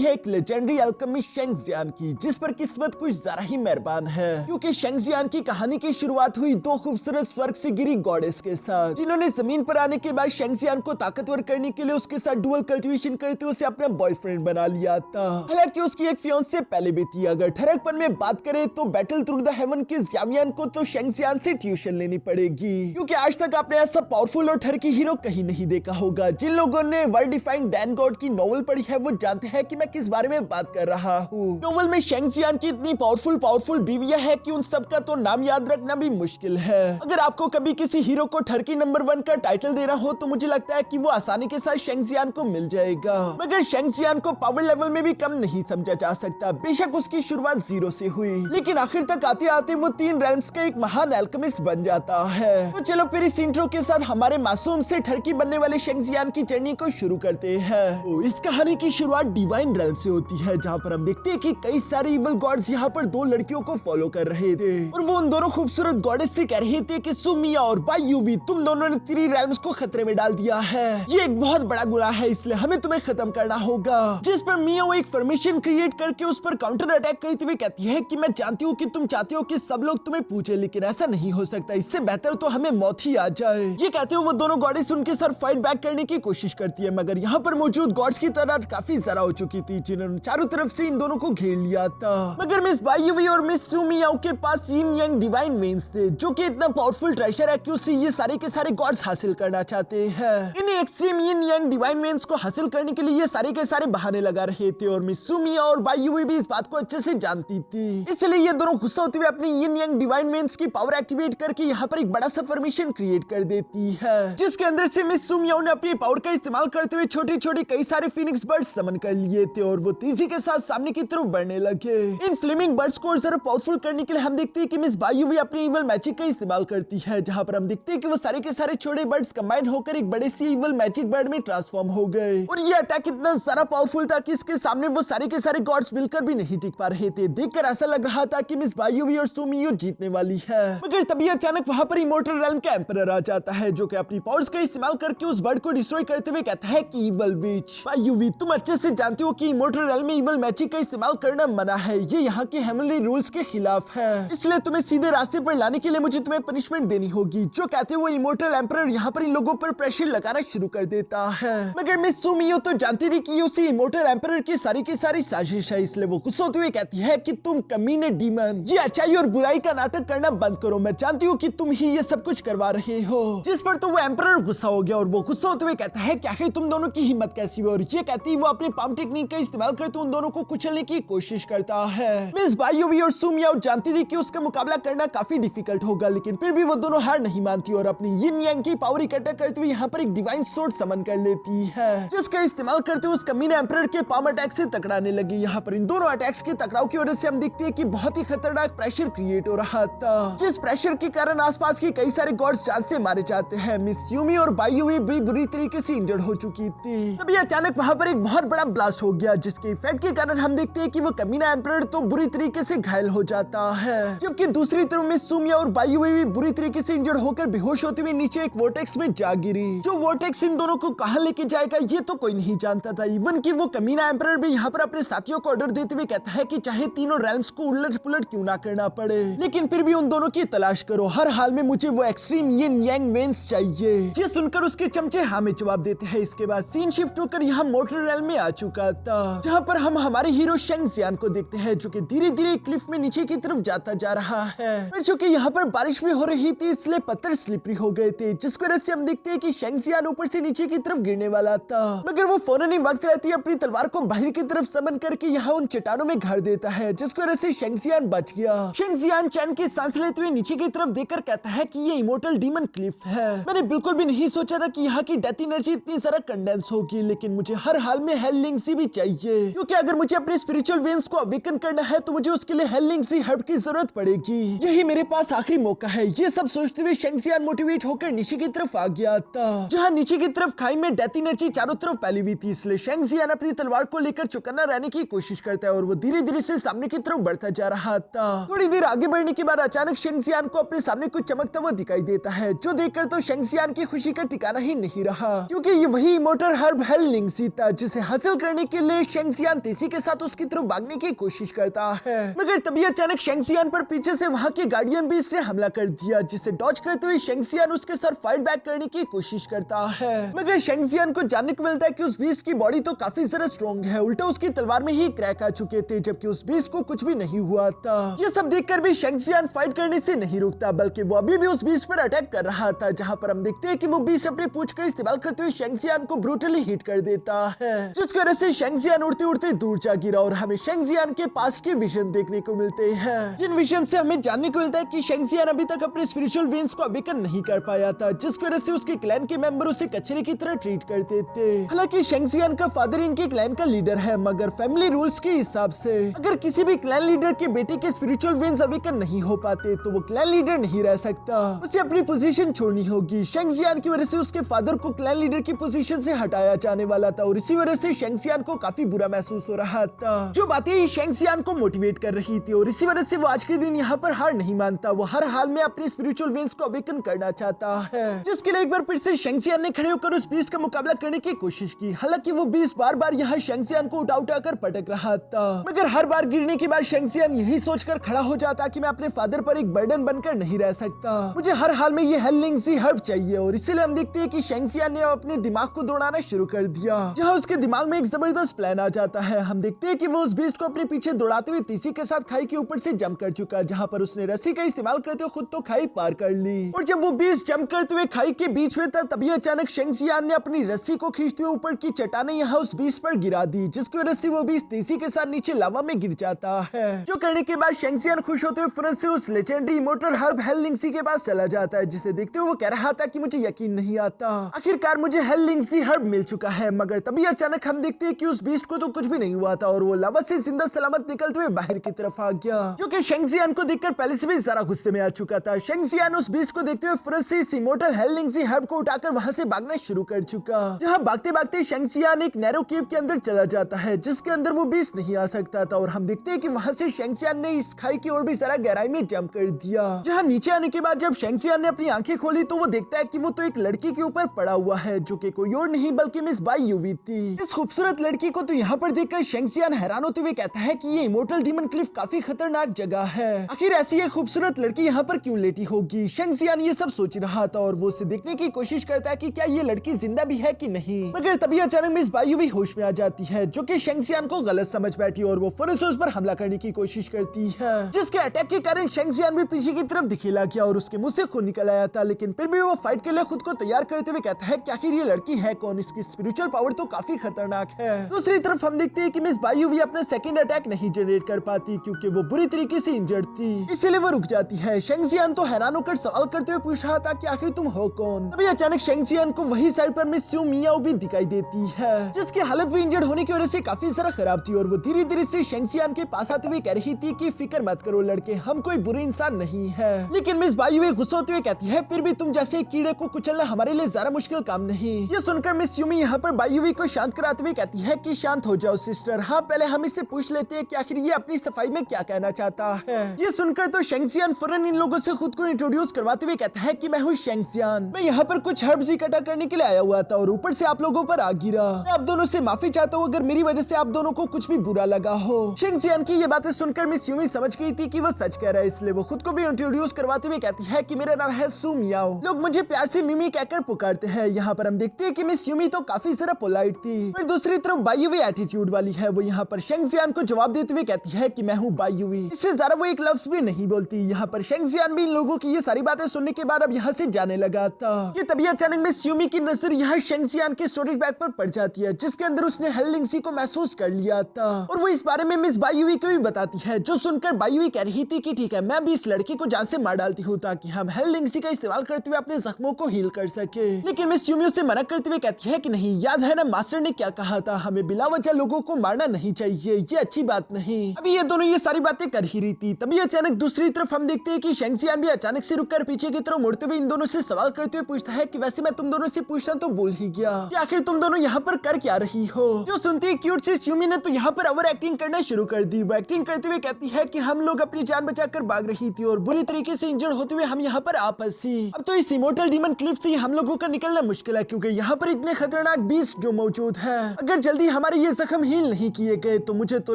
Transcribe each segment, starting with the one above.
है एक legendary alchemist शेंग जियान की, जिस पर किस्मत कुछ जरा ही मेहरबान है, क्योंकि शेंग जियान की कहानी की शुरुआत हुई दो खूबसूरत स्वर्ग से गिरी गॉडेस के साथ, जिन्होंने जमीन पर आने के बाद शेंग जियान को ताकतवर करने के लिए उसके साथ डुअल कल्टीवेशन करते उसे अपना बॉयफ्रेंड बना लिया था। हालांकि उसकी एक फियांसे पहले भी थी। अगर ठरकपन में बात करें तो बैटल थ्रू द हेवन के ज़्यामियान को तो शेंग जियान से ट्यूशन लेनी पड़ेगी, क्योंकि आज तक आपने ऐसा पावरफुल और ठरकी हीरो कहीं नहीं देखा होगा। जिन लोगों ने वर्ल्ड डिफाइंग डैन गॉड की नॉवल पढ़ी है वो जानते हैं कि मैं किस बारे में बात कर रहा हूँ। नॉवल में शेंग जियान की इतनी पावरफुल बीवियां है कि उन सब का तो नाम याद रखना भी मुश्किल है। अगर आपको कभी किसी हीरो को ठरकी नंबर 1 का टाइटल देना हो तो मुझे लगता है कि वो आसानी के साथ शेंग जियान को मिल जाएगा। मगर शेंग जियान को पावर लेवल में भी कम नहीं समझा जा सकता। बेशक उसकी शुरुआत 0 से हुई, लेकिन आखिर तक आते आते वो 3 रेल्म्स का एक महान एल्केमिस्ट बन जाता है। तो चलो फिर इस इंट्रो के साथ हमारे मासूम से ठरकी बनने वाले शेंग जियान की जर्नी को शुरू करते हैं। तो इस कहानी की शुरुआत डिवाइन रेल्म से होती है, जहाँ पर हम देखते हैं कि कई सारे इवल गॉड्स यहाँ पर 2 लड़कियों को फॉलो कर रहे थे और वो उन दोनों खूबसूरत गॉडेस से कह रहे थे कि सुमिया और बायुवी, तुम दोनों ने 3 रेल्म्स को खतरे में डाल दिया है। ये एक बहुत बड़ा गुनाह है, इसलिए हमें तुम्हें खत्म करना होगा। जिस पर मिया वो एक फॉर्मेशन क्रिएट करके उस पर काउंटर अटैक करते हुए कहती है कि मैं जानती हूँ कि तुम चाहते हो कि सब लोग तुम्हें पूछे, लेकिन ऐसा नहीं हो सकता। इससे बेहतर तो हमें मौत ही आ जाए। ये कहते हुए वो दोनों गॉडेस उनके साथ फाइट बैक करने की कोशिश करती है, मगर यहाँ पर मौजूद गॉड्स की तादाद काफी ज्यादा हो चुकी थी, जिन्होंने चारों तरफ से इन दोनों को घेर लिया था। मगर मिस बायुवी और मिस सुमियाओ के पास यिन यांग डिवाइन वेन्स थे, जो कि इतना पावरफुल ट्रेजर है कि उससे ये सारे के सारे गॉड्स हासिल करना चाहते हैं। In extreme yin Yang divine veins को हासिल करने के लिए ये सारे के सारे बहाने लगा रहे थे और मिस सुमिया और बायुवी भी इस बात को अच्छे से जानती थी। इसलिए ये दोनों गुस्सा होते हुए अपनी यिन यांग डिवाइन वेन्स की पावर एक्टिवेट करके यहाँ पर एक बड़ा सा फॉर्मेशन क्रिएट कर देती है, जिसके अंदर से मिस सुमियाओ ने अपनी पावर का इस्तेमाल करते हुए छोटे छोटे कई सारे फिनिक्स बर्ड्स समन कर लिए थे और वो तेजी के साथ सामने की तरफ बढ़ने लगे। इन फ्लेमिंग बर्ड्स को जरा पावरफुल करने के लिए हम देखते हैं कि मिस बायुवी अपनी इवल मैजिक का इस्तेमाल करती है, जहां पर हम देखते हैं कि वो सारे के सारे छोटे बर्ड्स कंबाइन होकर एक बड़े सी इवल मैजिक बर्ड में ट्रांसफॉर्म हो गए और ये अटैक इतना सारा पावरफुल था कि इसके सामने वो सारे के सारे गॉड्स मिलकर भी नहीं टिक पा रहे थे। देखकर ऐसा लग रहा था कि मिस बायुवी और सुमियो जीतने वाली है, मगर तभी अचानक वहां पर इमोर्टल रेल्म का एम्परर आ जाता है, जो कि अपनी पावर्स का इस्तेमाल करके उस बर्ड को डिस्ट्रॉय करते हुए कहता है कि इवल विच, बायुवी तुम अच्छे से जानते हो कि इमोर्टल रेल्म में इवल मैजिक का इस्तेमाल करना मना है। ये यहाँ के हेवनली रूल्स के खिलाफ है, इसलिए तुम्हें सीधे रास्ते पर लाने के लिए मुझे तुम्हें पनिशमेंट देनी होगी। जो कहते हुए इमोर्टल एम्परर यहाँ पर इन लोगों पर प्रेशर लगाना शुरू कर देता है, मगर मिस सुमियो तो जानती थी कि उसी इमोर्टल एम्परर की सारी साजिश है, इसलिए वो गुस्सा होते हुए कहती है कि तुम कमीने डीमन, ये अच्छाई और बुराई का नाटक करना बंद करो। मैं जानती हूँ कि तुम ही ये सब कुछ करवा रहे हो। जिस पर तो वो एम्परर गुस्सा हो गया और वो गुस्सा होते हुए कहता है कि आखिर तुम दोनों की हिम्मत कैसी हुई, और ये कहती वो अपने पाम टेक्निक का इस्तेमाल करते उन दोनों को कुचलने की कोशिश करता है। मिस बायुवी और सुमियाओ जानती थी कि उसका मुकाबला करना काफी डिफिकल्ट होगा, लेकिन फिर भी वो दोनों हार नहीं मानती और अपनी यिन यांग की पावर इकट्ठा करते हुए यहाँ पर एक डिवाइन सोर्ड समन कर लेती है, जिसका इस्तेमाल करते हुए उस कमीने एम्परर के पाम अटैक से टकराने लगी। यहाँ पर इन दोनों अटैक्स के टकराव की वजह से हम देखते हैं कि बहुत ही खतरनाक प्रेशर क्रिएट हो रहा था, जिस प्रेशर के कारण आसपास के कई सारे गॉड्स जान से मारे जाते हैं। मिस यूमी और बायुवी भी बुरी तरीके से इंजर्ड हो चुकी थी। तभी अचानक वहाँ पर एक बहुत बड़ा ब्लास्ट हो गया, जिसके इफेक्ट के कारण हम देखते हैं कि वो कमीना एम्परर तो बुरी तरीके से घायल हो जाता है, जबकि दूसरी तरफ मिस सुमिया और बायुवी भी बुरी तरीके से इंजर्ड होकर बेहोश होते हुए नीचे एक वोर्टेक्स में जा गिरी। जो वोर्टेक्स इन दोनों को कहां लेके जाएगा ये तो कोई नहीं जानता था। इवन कि वो कमीना एम्परर भी यहाँ पर अपने साथियों को ऑर्डर देते हुए कहता है कि चाहे तीनों रेल्म्स को उलट पुलट क्यों ना करना पड़े, लेकिन फिर भी उन दोनों की तलाश करो। हर हाल में मुझे वो एक्सट्रीम यिन यांग वेन्स चाहिए। ये सुनकर उसके चमचे हाँ में जवाब देते हैं। इसके बाद सीन शिफ्ट होकर यहाँ मोर्टल रेल्म में आ चुका था, जहाँ पर हम हमारे हीरो शेंग जियान को देखते हैं, जो कि धीरे धीरे क्लिफ में नीचे की तरफ जाता जा रहा है। पर चूंकि यहाँ पर बारिश भी हो रही थी, इसलिए पत्थर स्लिपरी हो गए थे, जिसकी वजह से हम देखते हैं कि शेंग जियान ऊपर से नीचे की तरफ गिरने वाला था, मगर वो फौरन ही वक्त रहती अपनी तलवार को बाहर की तरफ समन करके यहाँ उन चट्टानों में घर देता है, जिसकी वजह से शेंग जियान बच गया। शेंग जियान चैन की सांस लेते हुए नीचे की तरफ देखकर कहता है कि ये इमोर्टल डीमन क्लिफ है। मैंने बिल्कुल भी नहीं सोचा था कि यहाँ की डेथ एनर्जी इतनी सारा कंडेंस होगी, लेकिन मुझे हर हाल में हेल लिंक्सी भी चाहिए, क्योंकि अगर मुझे अपने स्पिरिचुअल वेन्स को अवेकन करना है तो मुझे उसके लिए हेल लिंक्सी हेल्प की जरूरत पड़ेगी। यही मेरे पास आखिरी मौका है। ये सब सोचते हुए शेंग जियान मोटिवेट होकर नीचे की तरफ आ गया था, जहाँ नीचे की तरफ खाई में डेथ एनर्जी चारों तरफ फैली हुई थी, इसलिए शेंग जियान अपनी तलवार को लेकर चौकन्ना रहने की कोशिश करता है और वो धीरे धीरे से सामने की तरफ बढ़ता जा रहा था। थोड़ी देर आगे बढ़ने के बाद अचानक शेंग जियान को अपने सामने कुछ चमकता हुआ दिखाई देता है, जो देखकर तो शेंग जियान की खुशी का ठिकाना ही नहीं रहा, क्योंकि ये वही इमोर्टल हर्ब हेल लिंक्सी था, जिसे हासिल करने के ले शेंगजियान तेजी के साथ उसकी तरफ भागने की कोशिश करता है, मगर तभी अचानक शेंगजियान पर पीछे से वहाँ के गार्डियन बीस्ट ने हमला कर दिया, जिसे डॉज करते हुए शेंगजियान उसके सर फाइट बैक करने की कोशिश करता है, मगर शेंगजियान को जानने को मिलता है कि उस बीस्ट की बॉडी तो काफी ज्यादा स्ट्रॉन्ग है, उल्टा उसकी तलवार में ही क्रैक आ चुके थे, जबकि उस बीस्ट को कुछ भी नहीं हुआ था। ये सब देखकर भी शेंगजियान फाइट करने से नहीं रुकता, बल्कि वो अभी भी उस बीस्ट पर अटैक कर रहा था, जहाँ पर हम देखते हैं कि वो बीस्ट अपने पूंछ का इस्तेमाल करते हुए शेंगजियान को ब्रूटली हिट कर देता है, जिसकी वजह से शेंगजियान उड़ते उड़ते दूर जा गिरा और हमें शेंगजियान के पास के विजन देखने को मिलते हैं, जिन विजन से हमें जानने को मिलता है कि शेंगजियान अभी तक अपने स्पिरिचुअल वेन्स को अवेकन नहीं कर पाया था, जिसकी वजह से उसके क्लैन के मेंबर उसे कचरे की तरह ट्रीट करते थे। हालांकि शेंगजियान का फादर इनके क्लैन का लीडर है, मगर फैमिली रूल्स के हिसाब से अगर किसी भी क्लैन लीडर के बेटे के स्पिरिचुअल वेन्स अवेकन नहीं हो पाते तो वो क्लैन लीडर नहीं रह सकता, उसे अपनी पोजीशन छोड़नी होगी। शेंगजियान की वजह से उसके फादर को क्लैन लीडर की पोजीशन से हटाया जाने वाला था और इसी वजह से शेंगजियान को काफी बुरा महसूस हो रहा था, जो बातें शेंगजियान को मोटिवेट कर रही थी और इसी वजह से वो आज के दिन यहाँ पर हार नहीं मानता, वो हर हाल में अपने स्पिरिचुअल वेन्स को अवेकन करना चाहता है, जिसके लिए एक बार फिर से शेंगजियान ने खड़े होकर उस बीस्ट का मुकाबला करने की कोशिश की। हालांकि वो बीस्ट बार बार यहाँ शेंगजियान को उठा उठा कर पटक रहा था, मगर हर बार गिरने के बाद शेंगजियान यही सोचकर खड़ा हो जाता कि मैं अपने फादर पर एक बर्डन बनकर नहीं रह सकता, मुझे हर हाल में ये हेलिंगजी हर्ब चाहिए। और इसीलिए हम देखते हैं कि शेंगजियान ने अपने दिमाग को दौड़ाना शुरू कर दिया, जहाँ उसके दिमाग में एक जबरदस्त प्लान आ जाता है। हम देखते हैं कि वो उस बीस्ट को अपने पीछे दौड़ाते हुए तीसी के साथ खाई के ऊपर से जंप कर चुका, जहाँ पर उसने रस्सी का इस्तेमाल करते हुए खुद तो खाई पार कर ली, और जब वो बीस्ट जंप करते हुए खाई के बीच में था तभी अचानक शेंगजियान ने अपनी रस्सी को खींचते हुए ऊपर की चट्टानें यहाँ उस बीस्ट पर गिरा दी, जिसकी वजह से वो बीस्ट तेजी के साथ नीचे लावा में गिर जाता है, जो करने के बाद शेंगजियान खुश होते हुए फौरन से उस लेजेंडरी इमोर्टल हर्ब हेलिंगजी के पास चला जाता है, जिसे देखते हुए वो कह रहा था कि मुझे यकीन नहीं आता, आखिरकार मुझे हेलिंगजी हर्ब मिल चुका है। मगर तभी अचानक हम देखते हैं कि उस बीस्ट को तो कुछ भी नहीं हुआ था और वो लावा से जिंदा सलामत निकलते हुए बाहर की तरफ आ गया, जो कि शेंगजियान को देखकर पहले से भी जरा गुस्से में आ चुका था। शेंगजियान उस बीस्ट को देखते हुए फौरन से इस इमोर्टल हेलिंगजी हर्ब को उठाकर वहां से भागना शुरू कर चुका, जहां भागते भागते शेंगजियान एक नैरो केव के अंदर चला जाता है, जिसके अंदर वो बीस्ट नहीं आ सकता था, और हम देखते हैं कि वहां से शेंगजियान ने इस खाई की ओर भी जरा गहराई में जंप कर दिया, जहां नीचे आने के बाद जब शेंगजियान ने अपनी आंखें खोली तो वो देखता है कि वो तो एक लड़की के ऊपर पड़ा हुआ है, जो कि कोई और नहीं बल्कि मिस बाई यूवी थी। इस खूबसूरत लड़की को तो यहाँ पर देखकर शेंगजियान हैरान होते हुए कहता है कि ये इमोर्टल डीमन क्लिफ काफी खतरनाक जगह है, आखिर ऐसी एक खूबसूरत लड़की यहाँ पर क्यों लेटी होगी। शेंगजियान ये सब सोच रहा था और वो उसे देखने की कोशिश करता है कि क्या ये लड़की जिंदा भी है कि नहीं, मगर तभी अचानक मिस बाई यूवी होश में आ जाती है, जो कि शेंगजियान को गलत समझ बैठी और वो फौरन से उस पर हमला करने की कोशिश करती है, जिसके अटैक के कारण शेंगजियान भी पीछे की तरफ दिखेला गया और उसके मुंह से खून निकल आया था, लेकिन फिर भी वो फाइट के लिए खुद को तैयार करते हुए कहता है कि आखिर ये लड़की है कौन, इसकी स्पिरिचुअल पावर तो काफी खतरनाक है। दूसरी तरफ हम देखते हैं कि मिस बाई यूवी अपना सेकंड अटैक नहीं जनरेट कर पाती क्योंकि वो बुरी तरीके से इंजर्ड थी, इसलिए वो रुक जाती है। शेंगजियान तो हैरान होकर सवाल करते हुए पूछ रहा था कि आखिर तुम हो कौन। तभी अचानक शेंगजियान को वही साइड पर मिस स्यू मियाओ भी दिखाई देती है, जिसकी हालत भी इंजर्ड होने की वजह से काफी ज्यादा खराब थी और वो धीरे धीरे से शेंगजियान के पास आते हुए कह रही थी कि फिक्र मत करो लड़के, हम कोई बुरे इंसान नहीं है। लेकिन मिस बाई यूवी गुस्सा होते हुए कहती है फिर भी तुम जैसे कीड़े को कुचलना हमारे लिए ज्यादा मुश्किल काम नहीं। ये सुनकर मिस यूमी यहाँ पर बाई यूवी को शांत कराते हुए कहती है कि शांत हो जाओ सिस्टर, हाँ पहले हम इससे पूछ लेते हैं कि आखिर ये अपनी सफाई में क्या कहना चाहता है। ये सुनकर तो शेंगजियान फौरन इन लोगों से खुद को इंट्रोड्यूस करवाते हुए कहता है कि मैं हूँ शेंगजियान, मैं यहाँ पर कुछ हर्ब्स इकट्ठा करने के लिए आया हुआ था और ऊपर से आप लोगों पर आ गिरा, मैं आप दोनों से माफी चाहता हूँ अगर मेरी वजह से आप दोनों को कुछ भी बुरा लगा हो। शेंगजियान की ये बातें सुनकर मिस यूमी समझ गई थी कि वो सच कह रहा है, इसलिए वो खुद को भी इंट्रोड्यूस करवाते हुए कहती है कि मेरा नाम है सू मियाओ, लोग मुझे प्यार से मिमी कहकर पुकारते हैं। यहाँ पर हम देखते हैं कि मिस यूमी तो काफी जरा पोलाइट थी, पर दूसरी तरफ बाई यूवी एटीट्यूड वाली है, वो यहाँ पर शेंगजियान को जवाब देते हुए कहती है कि मैं हूँ बाई यूवी, इससे ज्यादा वो एक लफ्ज भी नहीं बोलती। यहाँ पर शेंगजियान भी इन लोगों की ये सारी बातें सुनने के बाद अब यहाँ से जाने लगा था कि तभी अचानक मिस यूमी की नजर यहाँ शेंगजियान के स्टोरेज बैग पर पड़ जाती है, जिसके अंदर उसने हेलिंगजी को महसूस कर लिया था और वो इस बारे में मिस बाई यूवी को भी बताती है, जो सुनकर बाई यूवी कह रही थी कि ठीक है मैं भी इस लड़की को जान से मार डालती हूँ ताकि हम हेलिंगजी का इस्तेमाल करते हुए अपने जख्मों को हील कर सके। लेकिन मिस यूमी उसे मना करते हुए कहती है कि नहीं, याद है ना मास्टर ने क्या कहा था, हमें बिला वजह लोगों को मारना नहीं चाहिए, ये अच्छी बात नहीं। अभी ये दोनों ये सारी बातें कर ही रही थी, तभी अचानक दूसरी तरफ हम देखते हैं कि शेंगजियान भी अचानक से रुककर पीछे की तरफ मुड़ते हुए इन दोनों से सवाल करते हुए पूछता है कि वैसे मैं तुम दोनों से पूछना तो भूल ही गया कि आखिर तुम दोनों यहाँ पर कर क्या रही हो। जो सुनती है क्यूट सी यूमी ने तो यहाँ पर ओवर एक्टिंग करना शुरू कर दी। वो एक्टिंग करते हुए कहती है कि हम लोग अपनी जान बचाकर भाग रही थी और बुरी तरीके से इंजर्ड होते हुए हम यहाँ पर आ फंसी। अब तो इस इमोर्टल डीमन क्लिफ से हम लोगों का निकलना मुश्किल है क्योंकि यहाँ पर इतने खतरनाक बीस्ट जो मौजूद है, अगर जल्दी हमारे ये जख्म हील नहीं किए गए तो मुझे तो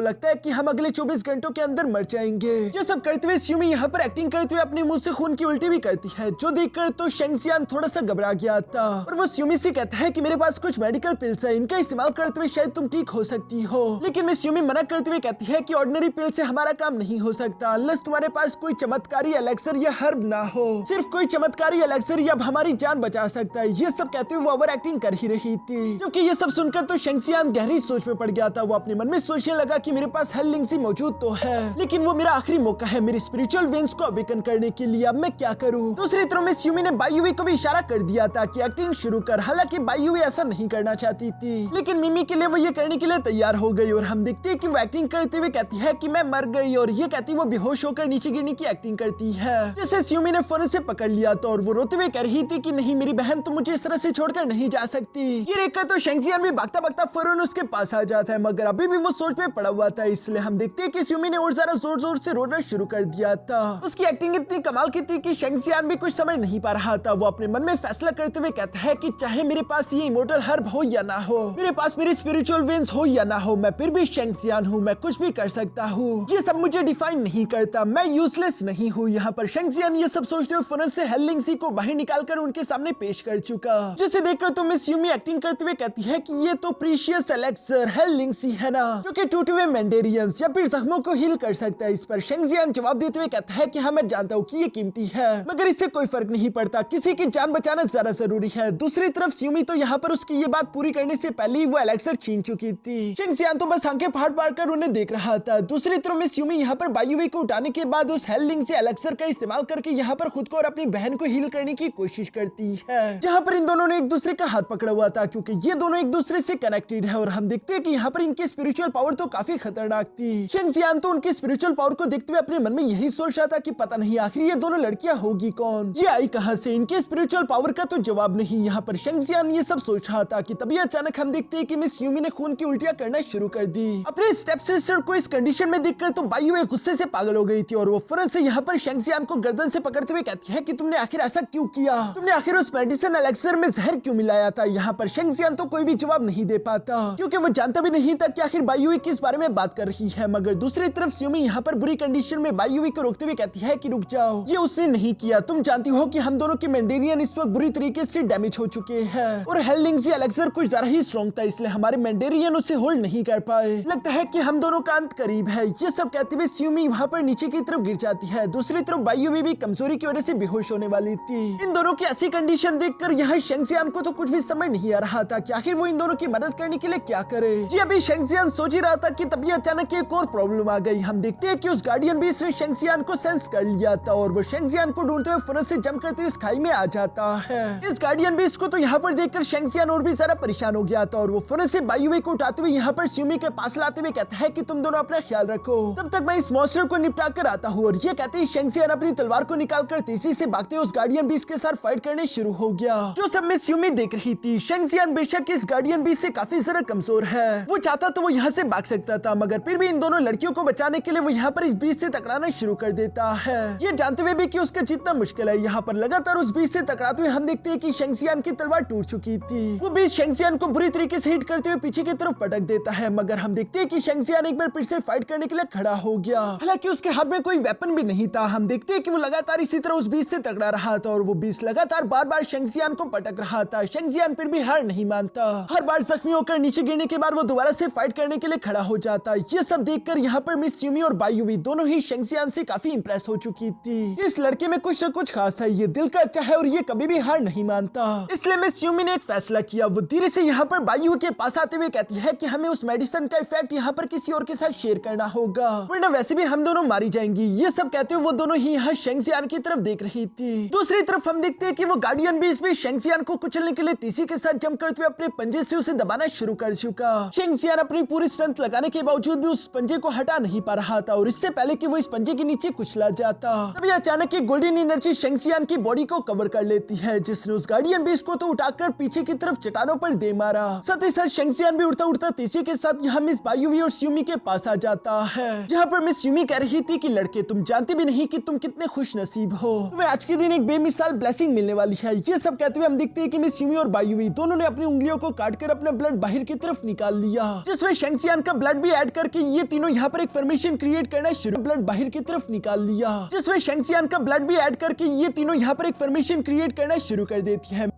लगता है कि हम अगले 24 घंटों के अंदर मर जाएंगे। ये सब करते हुए स्यूमी यहाँ पर एक्टिंग करते हुए अपने मुंह से खून की उल्टी भी करती है, जो देखकर तो शेंगजियान थोड़ा सा घबरा गया था और वो स्यूमी से कहता है कि मेरे पास कुछ मेडिकल पिल्स है, इनका इस्तेमाल करते हुए शायद तुम ठीक हो सकती हो। लेकिन मैं स्यूमी मना करते हुए कहती है कि ऑर्डिनरी पिल से हमारा काम नहीं हो सकता अनलेस तुम्हारे पास कोई चमत्कारी एलेक्सर या हर्ब ना हो। सिर्फ कोई चमत्कारी एलेक्सर या हमारी जान बचा सकता है। ये सब कहते हुए वो ओवर एक्टिंग कर ही रही थी, क्योंकि ये सब सुनकर तो शेंगजियान गहरी सोच में पड़ गया था। वो अपने मन में सोचने लगा कि मेरे पास हेल लिंक्सी मौजूद तो है, लेकिन वो मेरा आखिरी मौका है मेरी स्पिरिचुअल वेन्स को अवेकन करने के लिए। अब मैं क्या करूं? दूसरी तरफ में स्यूमी ने बायुवी को भी इशारा कर दिया था कि एक्टिंग शुरू कर। हालांकि बायुवी ऐसा नहीं करना चाहती थी, लेकिन मिमी के लिए वो ये करने के लिए तैयार हो गई और हम देखते हैं कि वो एक्टिंग करते हुए कहती है कि मैं मर गई और ये कहती वो बेहोश होकर नीचे गिरने की एक्टिंग करती है, जिसे स्यूमी ने फौरन से पकड़ लिया था और वो रोते हुए कह रही थी कि नहीं मेरी बहन तो मुझे इस तरह से छोड़कर नहीं जा सकती। ये देखकर तो शेंगजियान भी भागता भागता फौरन उसके पास आ जाता है, मगर अभी भी वो सोच में पड़ा हुआ था। इसलिए हम देखते हैं कि स्यूमी ने और ज्यादा जोर जोर से रोना शुरू कर दिया था। उसकी एक्टिंग इतनी कमाल की थी कि शेंगजियान भी कुछ समझ नहीं पा रहा था। वो अपने मन में फैसला करते हुए कहता है कि चाहे मेरे पास ये इमोर्टल हर्ब हो या ना हो, मेरे पास मेरी स्पिरिचुअल वेन्स हो या ना हो, मैं फिर भी शेंगजियान हूँ, मैं कुछ भी कर सकता हूँ। ये सब मुझे डिफाइन नहीं करता, मैं यूजलेस नहीं हूँ। यहाँ पर शेंगजियान ये सब सोचते हुए फौरन से हेल लिंक्सी को बाहर निकालकर उनके सामने पेश कर चुका, जिसे देखकर तो मिस यूमी एक्टिंग करते हुए कहती है कि ये तो प्रीशियस एलेक्सर हेल लिंक्सी है ना, जो कि टूटे हुए मेंडेरियंस या फिर जख्मों को हील कर सकता है। इस पर शेंगजियान जवाब देते हुए कहता है कि हाँ मैं जानता हूँ कि ये कीमती है, मगर इससे कोई फर्क नहीं पड़ता, किसी की जान बचाना ज्यादा जरूरी है। दूसरी तरफ स्यूमी तो यहाँ पर उसकी ये बात पूरी करने से पहले ही वो एलेक्सर छीन चुकी थी। शेंगजियान तो बस आंखें फाड़ फाड़ कर उन्हें देख रहा था। दूसरी तरफ में स्यूमी यहाँ पर बायुवी को उठाने के बाद उस हेल लिंक से एलेक्सर का इस्तेमाल करके यहाँ पर खुद को और अपनी बहन को हील करने की कोशिश करती है, जहाँ पर इन दोनों ने एक दूसरे का हाथ पकड़ा हुआ था, क्योंकि ये दोनों एक दूसरे से कनेक्टेड है। और हम देखते हैं कि यहाँ पर इनकी स्पिरिचुअल पावर तो काफी खतरनाक थी। शेंगजियान तो उनकी स्पिरिचुअल पावर को देखते हुए अपने मन में यही सोच रहा था कि पता नहीं आखिर ये दोनों लड़कियां होगी कौन, ये आई कहां से, इनके स्पिरिचुअल पावर का तो जवाब नहीं। यहाँ पर शेंगजियान ये सब सोच रहा था कि तभी अचानक हम देखते हैं कि मिस यूमी ने खून की उल्टियां करना शुरू कर दी। अपने स्टेप सिस्टर को इस कंडीशन में देखकर तो बायु गुस्से से पागल हो गई थी और वो फौरन से यहाँ पर शेंगजियान को गर्दन से पकड़ते हुए कहती है कि तुमने आखिर ऐसा क्यों किया, तुमने आखिर उस मेडिसिन एलेक्सर में जहर क्यों मिलाया था। यहाँ पर शेंगजियान तो कोई भी जवाब नहीं दे पाता, क्योंकि वो जानता भी नहीं था कि आखिर बायुई किस बारे में बात कर रही है। मगर दूसरी तरफ स्यूमी यहाँ पर बुरी कंडीशन में बायुई को रोकते हुए कहती है कि रुक जाओ, ये उसने नहीं किया, तुम जानती हो कि हम दोनों के मेंडेरियन इस वक्त बुरी तरीके से डैमेज हो चुके हैं और हेल लिंक्सी एलेक्सर कुछ ज्यादा ही स्ट्रॉन्ग था, इसलिए हमारे मेंडेरियन उसे होल्ड नहीं कर पाए। लगता है कि हम दोनों का अंत करीब है। ये सब कहते हुए स्यूमी वहाँ पर नीचे की तरफ गिर जाती है। दूसरी तरफ बायुई भी कमजोरी की वजह से बेहोश होने वाली थी। इन दोनों की ऐसी कंडीशन देखकर यहाँ शेंगजियान को तो कुछ भी समझ नहीं आ रहा था कि आखिर वो इन दोनों की मदद करने के लिए क्या करे। जी अभी शेंगजियान सोच ही रहा था कि तभी अचानक एक और प्रॉब्लम आ गई। हम देखते हैं कि उस गार्डियन बीस्ट ने शेंगजियान को सेंस कर लिया था और वो शेंगजियान को ढूंढते हुए फौरन से जंप करते हुए इस खाई में आ जाता है। इस गार्डियन बीस्ट को तो यहाँ पर देखकर शेंगजियान और भी ज्यादा परेशान हो गया था और वो फौरन से बायुई को उठाते हुए यहाँ पर स्यूमी के पास लाते हुए कहता है कि तुम दोनों अपना ख्याल रखो, तब तक मैं इस मॉन्स्टर को निपटा कर आता हूँ। और ये कहते ही शेंगजियान अपनी तलवार को निकालकर तेजी से भागते उस गार्डियन बीस्ट के साथ फाइट करने शुरू हो गया, जो सब में स्यूमी देख रही थी। शेंगजियान बेशक इस गार्डियन बीस्ट से काफी ज्यादा कमजोर है, वो चाहता तो वो यहाँ से भाग सकता था, मगर फिर भी इन दोनों लड़कियों को बचाने के लिए वो यहाँ पर इस बीस्ट से टकराना शुरू कर देता है, ये जानते हुए भी कि उसका जितना मुश्किल है। यहाँ पर लगातार उस बीस्ट से टकराते हुए हम देखते हैं कि शेंगजियान की तलवार टूट चुकी थी। वो बीस्ट शेंगजियान को बुरी तरीके से हिट करते हुए पीछे की तरफ पटक देता है, मगर हम देखते हैं कि शेंगजियान एक बार फिर से फाइट करने के लिए खड़ा हो गया। हालांकि उसके हाथ में कोई वेपन भी नहीं था। हम देखते हैं कि वो लगातार इसी तरह उस बीस्ट से टकरा रहा था और वो बीस्ट लगातार बार बार शेंगजियान को पटक रहा था। शेंगजियान फिर भी हार नहीं मानता, हर बार जख्मी होकर नीचे गिरने के बाद वो दोबारा से फाइट करने के लिए खड़ा हो जाता। ये सब देखकर यहाँ पर मिस यूमी और बायुई दोनों ही शेंगजियान से काफी इंप्रेस हो चुकी थी। इस लड़के में कुछ न कुछ खास है, ये दिल का अच्छा है और ये कभी भी हार नहीं मानता। इसलिए मिस यूमी ने एक फैसला किया। वो धीरे से यहाँ पर बायुई के पास आते हुए कहती है कि हमें उस मेडिसिन का इफेक्ट यहाँ पर किसी और के साथ शेयर करना होगा, वरना वैसे भी हम दोनों मारी जाएंगी। ये सब कहते हुए वो दोनों ही यहाँ शेंगजियान की तरफ देख रही थी। दूसरी तरफ हम देखते हैं कि वो गार्डियन बीस्ट भी शेंगजियान को कुचलने के लिए तीसी के साथ जंप करते हुए अपने पंजे से उसे दबाना शुरू कर चुका। शेंगजियान अपनी पूरी स्ट्रेंथ लगाने के बावजूद भी उस पंजे को हटा नहीं पा रहा था और इससे पहले कि वो इस पंजे के नीचे कुचला जाता, तभी अचानक एक गोल्डन एनर्जी शेंगजियान की बॉडी को कवर कर लेती है, जिसने उस गार्डियन बीस्ट को तो उठाकर पीछे की तरफ चट्टानों पर दे मारा। साथ ही साथ शेंगजियान भी उड़ता उड़ता तीसी के साथ यहाँ मिस बायुई और स्यूमी के पास आ जाता है, जहाँ पर मिस स्यूमी कह रही थी कि लड़के तुम जानते भी नहीं कि तुम कितने खुश नसीब हो, तुम्हें आज के दिन एक बेमिसाल ब्लेसिंग मिलने वाली है। ये सब कहते हुए हम देखते हैं कि मिस स्यूमी और बायुई दोनों ने अपनी उंगलियों को काटकर अपना ब्लड बाहर की तरफ तरफ निकाल लिया, जिसमें शेंगजियान का ब्लड भी ऐड करके ये तीनों यहाँ पर एक फॉर्मेशन क्रिएट करना शुरू, ब्लड बाहर की तरफ निकाल लिया, जिसमें शेंगजियान का ब्लड भी ऐड करके ये तीनों यहाँ पर एक फॉर्मेशन क्रिएट करना शुरू कर देती है।